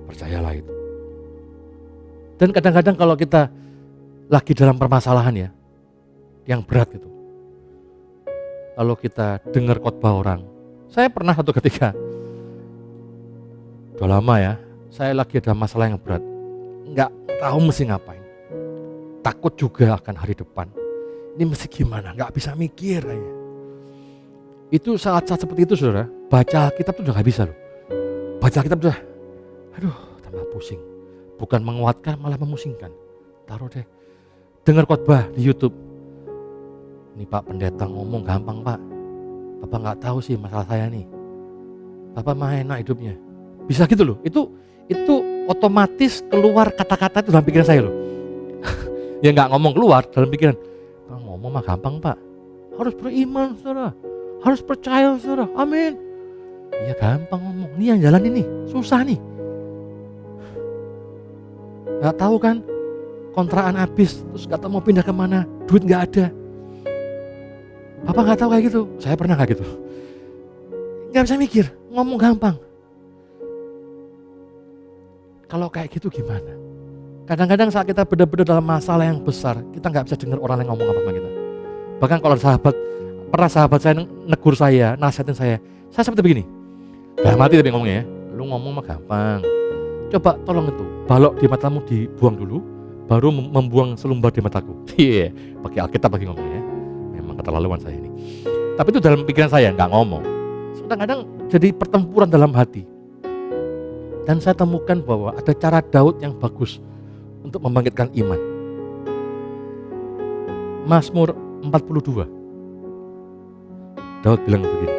Percayalah itu. Dan kadang-kadang kalau kita lagi dalam permasalahan ya, yang berat gitu. Lalu kita dengar khotbah orang. Saya pernah satu ketika, udah lama ya, saya lagi ada masalah yang berat. Nggak tahu mesti ngapain. Takut juga akan hari depan. Ini mesti gimana, nggak bisa mikir kayaknya. Itu saat-saat seperti itu saudara, baca Alkitab tuh udah nggak bisa loh. Baca Alkitab udah, aduh tambah pusing. bukan menguatkan malah memusingkan. Taruh deh. Dengar khotbah di YouTube. Ini Pak Pendeta ngomong gampang Pak. Bapak nggak tahu sih masalah saya nih. Bapak mah enak hidupnya. Bisa gitu loh. Itu otomatis keluar kata-kata itu dalam pikiran saya loh. Ya nggak ngomong keluar dalam pikiran. Pak ngomong mah gampang Pak. Harus beriman saudara. Harus percaya saudara. Amin. Iya gampang ngomong. Ini yang jalan ini susah nih. Nggak tahu kan? Kontrakan habis, terus kata mau pindah kemana, duit nggak ada. Bapak nggak tahu kayak gitu, saya pernah kayak gitu. Nggak bisa mikir, ngomong gampang. Kalau kayak gitu gimana? Kadang-kadang saat kita benar-benar dalam masalah yang besar, kita nggak bisa dengar orang yang ngomong apa sama kita. Bahkan kalau sahabat saya negur saya, nasihatin saya seperti begini. Gak mati tapi ngomongnya ya, lu ngomong mah gampang. Coba tolong itu, balok di matamu dibuang dulu, baru membuang selumbar di mataku. Iya, pakai Alkitab lagi ngomongnya. Memang keterlaluan saya ini. Tapi itu dalam pikiran saya, nggak ngomong. Kadang-kadang jadi pertempuran dalam hati. Dan saya temukan bahwa ada cara Daud yang bagus untuk membangkitkan iman. Mazmur 42. Daud bilang begini.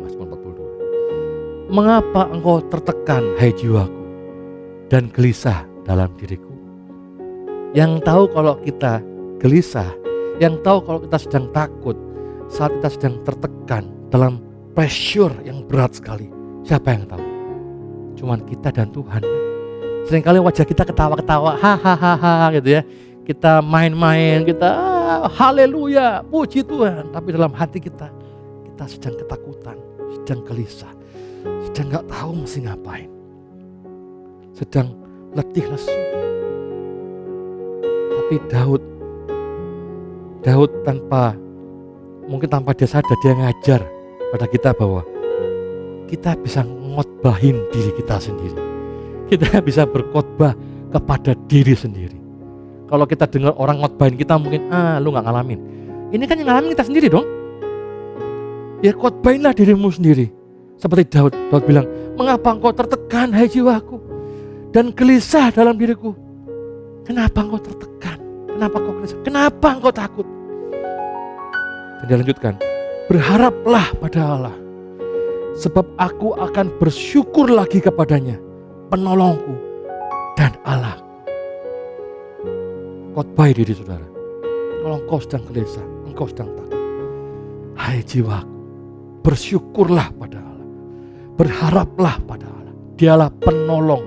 Mazmur 42. Mengapa engkau tertekan, hai jiwaku, dan gelisah dalam diriku? Yang tahu kalau kita gelisah, yang tahu kalau kita sedang takut, saat kita sedang tertekan dalam pressure yang berat sekali, siapa yang tahu? Cuman kita dan Tuhan. Seringkali wajah kita ketawa-ketawa, hahaha gitu ya. Kita main-main, kita haleluya, puji Tuhan. Tapi dalam hati kita sedang ketakutan, sedang gelisah, sedang gak tahu mesti ngapain, sedang letih lesu. Tapi Daud mungkin tanpa dia sadar, dia ngajar pada kita bahwa kita bisa ngotbahin diri kita sendiri. Kita bisa berkhotbah kepada diri sendiri. Kalau kita dengar orang ngotbahin kita mungkin, lu gak ngalamin. Ini kan yang ngalamin kita sendiri dong. Ya khotbahinlah dirimu sendiri. Seperti Daud bilang, mengapa engkau tertekan hai jiwaku, dan gelisah dalam diriku? Kenapa engkau tertekan? Kenapa engkau gelisah? Kenapa engkau takut? Dan dia lanjutkan, berharaplah pada Allah, sebab aku akan bersyukur lagi kepadanya, penolongku dan Allahku. Khotbah diri saudara. Kalau engkau sedang gelisah, engkau sedang takut, hai jiwaku, bersyukurlah pada Allah, berharaplah pada Allah. Dialah penolong,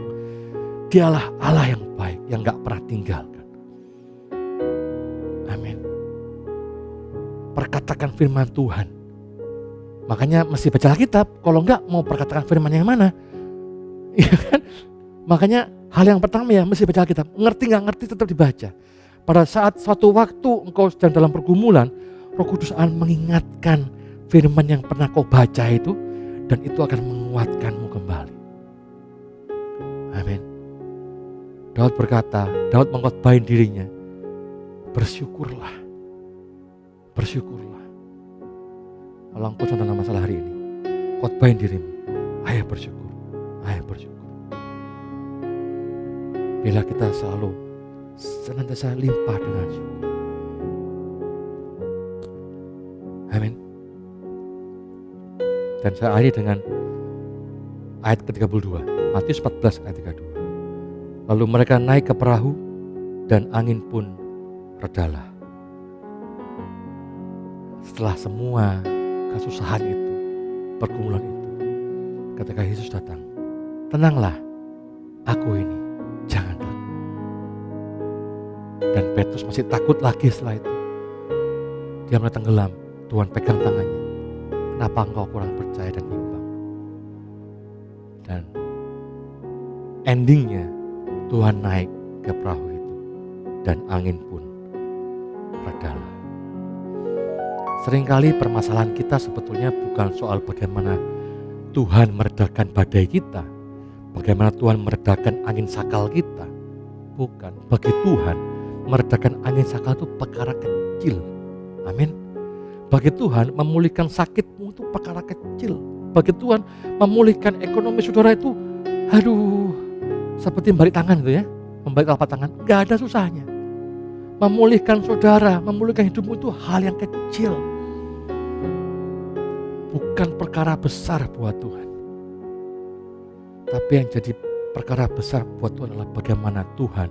dialah Allah yang baik, yang gak pernah tinggalkan. Amin. Perkatakan firman Tuhan. Makanya mesti baca Alkitab. Kalau enggak mau perkatakan firman yang mana? Iya kan? Makanya hal yang pertama ya mesti baca Alkitab. Ngerti gak ngerti tetap dibaca. Pada saat suatu waktu engkau sedang dalam pergumulan, Roh Kudus akan mengingatkan firman yang pernah kau baca itu, dan itu akan menguatkanmu kembali. Amin. Daud berkata, Daud mengkhotbahin dirinya, bersyukurlah, bersyukurlah. Kalau engkau sedang dalam masalah hari ini, khotbahin dirimu, ayo bersyukur, ayo bersyukur. Bila kita selalu senantiasa limpah dengan syukur. Amin. Dan saya akhiri dengan ayat ke-32, Matius 14 ayat 32. Lalu mereka naik ke perahu dan angin pun redalah. Setelah semua kesusahan itu, pergumulan itu, ketika Yesus datang, tenanglah, aku ini, jangan takut. Dan Petrus masih takut lagi setelah itu. Dia mulai tenggelam, Tuhan pegang tangannya. Kenapa engkau kurang percaya dan imbang? Dan endingnya Tuhan naik ke perahu itu dan angin pun redalah. Seringkali permasalahan kita sebetulnya bukan soal bagaimana Tuhan meredakan badai kita, bagaimana Tuhan meredakan angin sakal kita. Bukan, bagi Tuhan meredakan angin sakal itu perkara kecil. Amin. Bagi Tuhan memulihkan sakitmu itu perkara kecil. Bagi Tuhan memulihkan ekonomi saudara itu, seperti membalik tangan itu ya, membalik telapak tangan, nggak ada susahnya. Memulihkan saudara, memulihkan hidupmu itu hal yang kecil. Bukan perkara besar buat Tuhan. Tapi yang jadi perkara besar buat Tuhan adalah bagaimana Tuhan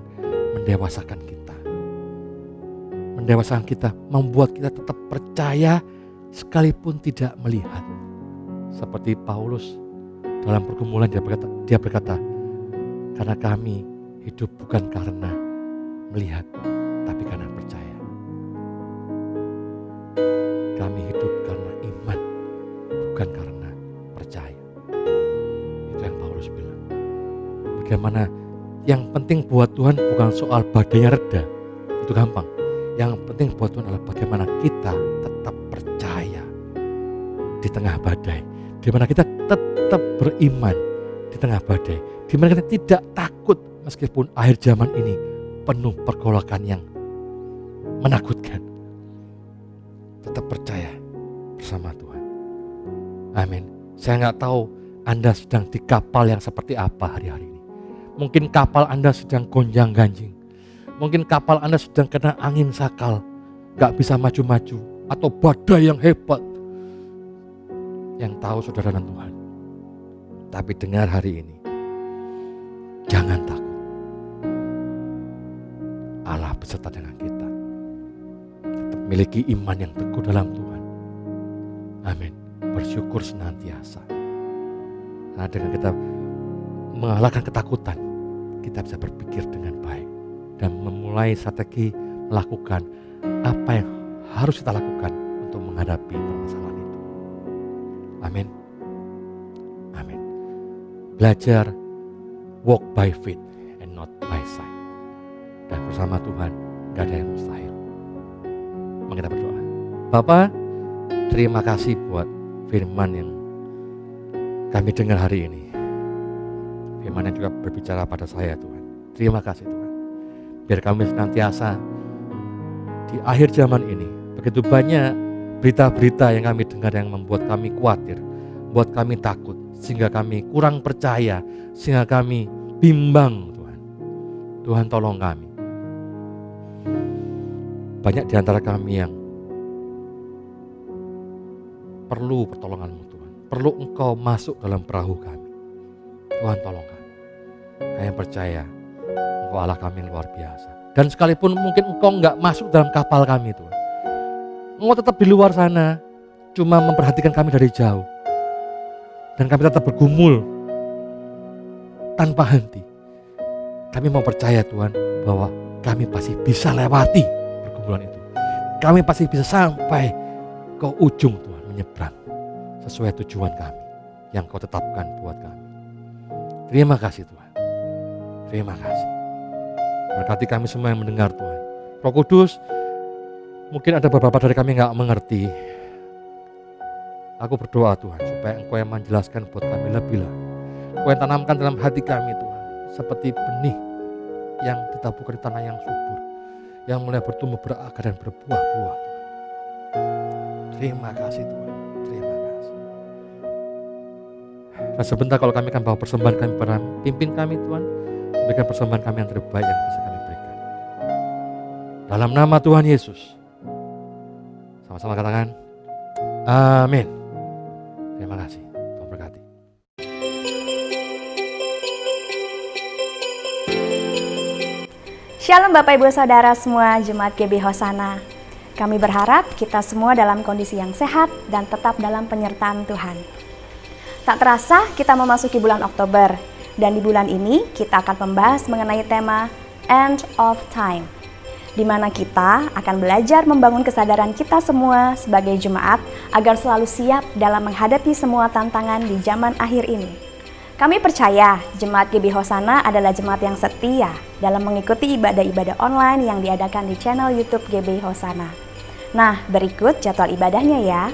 mendewasakan kita. Mendewasakan kita, membuat kita tetap percaya sekalipun tidak melihat. Seperti Paulus dalam pergumulan dia berkata, karena kami hidup bukan karena melihat, tapi karena percaya. Kami hidup karena iman, bukan karena percaya. Itu yang Paulus bilang. Bagaimana yang penting buat Tuhan bukan soal badainya reda, itu gampang. Yang penting buat Tuhan adalah bagaimana kita tetap percaya di tengah badai. Di mana kita tetap beriman di tengah badai. Di mana kita tidak takut meskipun akhir zaman ini penuh pergolakan yang menakutkan. Tetap percaya bersama Tuhan. Amin. Saya nggak tahu Anda sedang di kapal yang seperti apa hari-hari ini. Mungkin kapal Anda sedang gonjang-ganjing. Mungkin kapal Anda sedang kena angin sakal, gak bisa maju-maju, atau badai yang hebat. Yang tahu saudara dan Tuhan. Tapi dengar hari ini, jangan takut. Allah beserta dengan kita. Tetap miliki iman yang teguh dalam Tuhan. Amin. Bersyukur senantiasa. Karena dengan kita mengalahkan ketakutan, kita bisa berpikir dengan baik dan memulai strategi melakukan apa yang harus kita lakukan untuk menghadapi permasalahan itu. Amin. Amin. Belajar walk by faith and not by sight. Dan bersama Tuhan gak ada yang mustahil. Mari kita berdoa. Bapa, terima kasih buat firman yang kami dengar hari ini. Firman yang juga berbicara pada saya Tuhan. Terima kasih Tuhan. Biar kami senantiasa di akhir zaman ini, begitu banyak berita-berita yang kami dengar yang membuat kami khawatir, membuat kami takut, sehingga kami kurang percaya, sehingga kami bimbang Tuhan. Tuhan tolong kami. Banyak di antara kami yang perlu pertolongan-Mu Tuhan. Perlu Engkau masuk dalam perahu kami. Tuhan tolong kami. Kami percaya Engkau Allah kami yang luar biasa. Dan sekalipun mungkin Engkau enggak masuk dalam kapal kami Tuhan. Engkau tetap di luar sana, cuma memperhatikan kami dari jauh. Dan kami tetap bergumul tanpa henti. Kami mau percaya Tuhan bahwa kami pasti bisa lewati pergumulan itu. Kami pasti bisa sampai ke ujung Tuhan, menyeberang sesuai tujuan kami yang Kau tetapkan buat kami. Terima kasih Tuhan. Terima kasih. Berkati kami semua yang mendengar Tuhan. Roh Kudus, mungkin ada beberapa dari kami gak mengerti. Aku berdoa Tuhan supaya Engkau yang menjelaskan buat kami lebih lagi. Engkau yang tanamkan dalam hati kami Tuhan. Seperti benih yang ditaburkan di tanah yang subur. Yang mulai bertumbuh berakar dan berbuah-buah Tuhan. Terima kasih Tuhan. Terima kasih. Nah sebentar kalau kami akan bawa persembahan kami pada pimpin kami Tuhan. Berikan persembahan kami yang terbaik yang bisa kami berikan. Dalam nama Tuhan Yesus. Sama-sama katakan, amin. Terima kasih. Tuhan berkati. Shalom Bapak Ibu Saudara semua Jemaat GB Hosana. Kami berharap kita semua dalam kondisi yang sehat dan tetap dalam penyertaan Tuhan. Tak terasa kita memasuki bulan Oktober. Dan di bulan ini kita akan membahas mengenai tema End of Time, di mana kita akan belajar membangun kesadaran kita semua sebagai jemaat agar selalu siap dalam menghadapi semua tantangan di zaman akhir ini. Kami percaya Jemaat GB Hosana adalah jemaat yang setia dalam mengikuti ibadah-ibadah online yang diadakan di channel YouTube GB Hosana. Nah, berikut jadwal ibadahnya ya.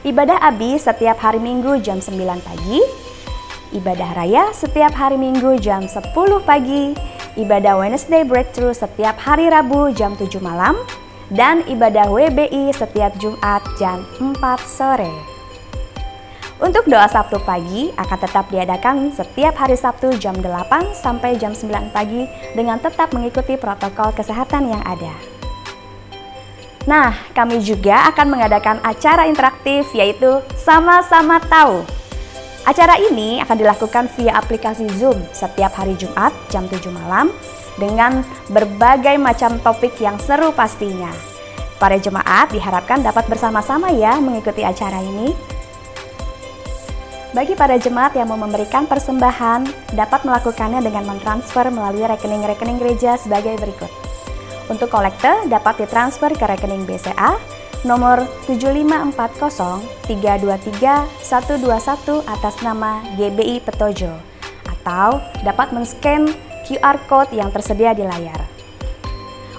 Ibadah Abi setiap hari Minggu jam 9 pagi. Ibadah Raya setiap hari Minggu jam 10 pagi, ibadah Wednesday Breakthrough setiap hari Rabu jam 7 malam, dan ibadah WBI setiap Jumat jam 4 sore. Untuk doa Sabtu pagi akan tetap diadakan setiap hari Sabtu jam 8 sampai jam 9 pagi dengan tetap mengikuti protokol kesehatan yang ada. Nah, kami juga akan mengadakan acara interaktif yaitu Sama-sama Tahu. Acara ini akan dilakukan via aplikasi Zoom setiap hari Jumat jam 7 malam dengan berbagai macam topik yang seru pastinya. Para jemaat diharapkan dapat bersama-sama ya mengikuti acara ini. Bagi para jemaat yang mau memberikan persembahan, dapat melakukannya dengan mentransfer melalui rekening-rekening gereja sebagai berikut. Untuk kolekte dapat ditransfer ke rekening BCA nomor 7540323121 atas nama GBI Petojo, atau dapat men-scan QR Code yang tersedia di layar.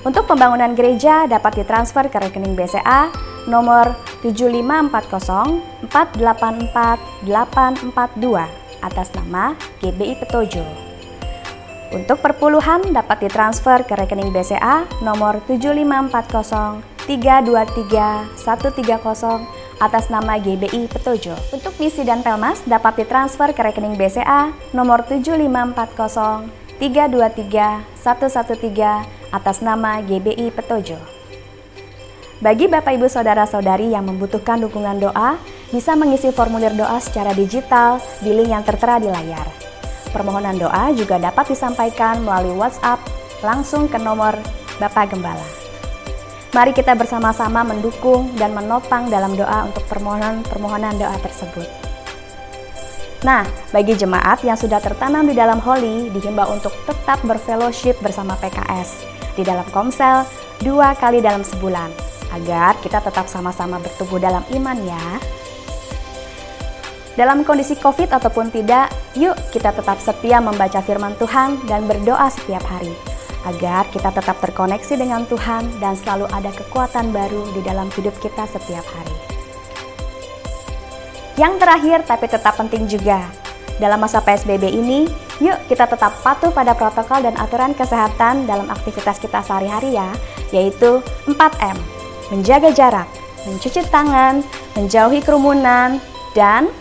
Untuk pembangunan gereja dapat ditransfer ke rekening BCA nomor 7540484842 atas nama GBI Petojo. Untuk perpuluhan dapat ditransfer ke rekening BCA nomor 7540323130 atas nama GBI Petojo. Untuk misi dan pelmas dapat ditransfer ke rekening BCA nomor 7540323113 atas nama GBI Petojo. Bagi Bapak Ibu Saudara-saudari yang membutuhkan dukungan doa, bisa mengisi formulir doa secara digital di link yang tertera di layar. Permohonan doa juga dapat disampaikan melalui WhatsApp langsung ke nomor Bapak Gembala. Mari kita bersama-sama mendukung dan menopang dalam doa untuk permohonan doa tersebut. Nah, bagi jemaat yang sudah tertanam di dalam Holy, dihimbau untuk tetap berfellowship bersama PKS di dalam komsel 2 kali dalam sebulan, agar kita tetap sama-sama bertumbuh dalam iman ya. Dalam kondisi COVID ataupun tidak, yuk kita tetap setia membaca firman Tuhan dan berdoa setiap hari, agar kita tetap terkoneksi dengan Tuhan dan selalu ada kekuatan baru di dalam hidup kita setiap hari. Yang terakhir tapi tetap penting juga, dalam masa PSBB ini, yuk kita tetap patuh pada protokol dan aturan kesehatan dalam aktivitas kita sehari-hari ya, yaitu 4M, menjaga jarak, mencuci tangan, menjauhi kerumunan, dan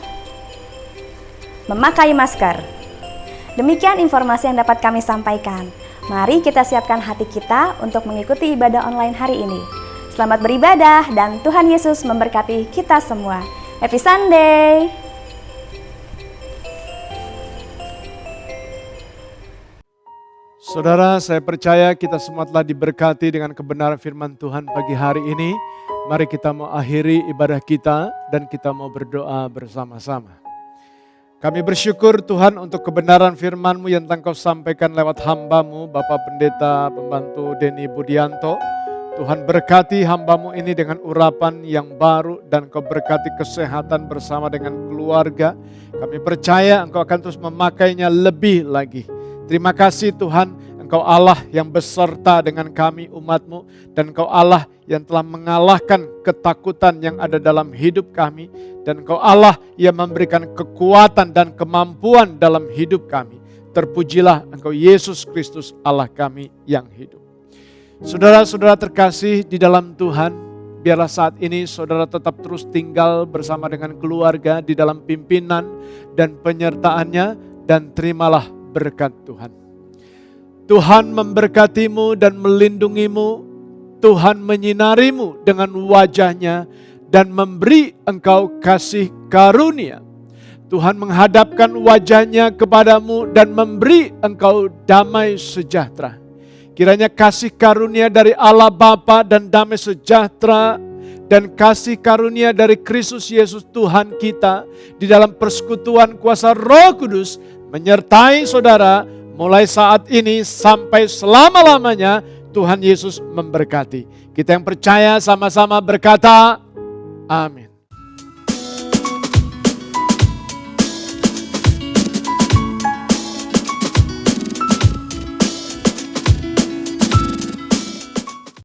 memakai masker. Demikian informasi yang dapat kami sampaikan. Mari kita siapkan hati kita untuk mengikuti ibadah online hari ini. Selamat beribadah dan Tuhan Yesus memberkati kita semua. Happy Sunday! Saudara, saya percaya kita semua telah diberkati dengan kebenaran firman Tuhan pagi hari ini. Mari kita mau akhiri ibadah kita dan kita mau berdoa bersama-sama. Kami bersyukur Tuhan untuk kebenaran firman-Mu yang telah Kau sampaikan lewat hamba-Mu, Bapak Pendeta Pembantu Denny Budianto. Tuhan berkati hamba-Mu ini dengan urapan yang baru dan Kau berkati kesehatan bersama dengan keluarga. Kami percaya Engkau akan terus memakainya lebih lagi. Terima kasih Tuhan, Engkau Allah yang beserta dengan kami umat-Mu, dan Engkau Allah yang telah mengalahkan ketakutan yang ada dalam hidup kami, dan Engkau Allah yang memberikan kekuatan dan kemampuan dalam hidup kami. Terpujilah Engkau Yesus Kristus Allah kami yang hidup. Saudara-saudara terkasih di dalam Tuhan, biarlah saat ini saudara tetap terus tinggal bersama dengan keluarga di dalam pimpinan dan penyertaannya, dan terimalah berkat Tuhan. Tuhan memberkatimu dan melindungimu, Tuhan menyinarimu dengan wajah-Nya dan memberi engkau kasih karunia. Tuhan menghadapkan wajah-Nya kepadamu dan memberi engkau damai sejahtera. Kiranya kasih karunia dari Allah Bapa dan damai sejahtera dan kasih karunia dari Kristus Yesus Tuhan kita di dalam persekutuan kuasa Roh Kudus menyertai saudara mulai saat ini sampai selama-lamanya. Tuhan Yesus memberkati. Kita yang percaya sama-sama berkata, amin.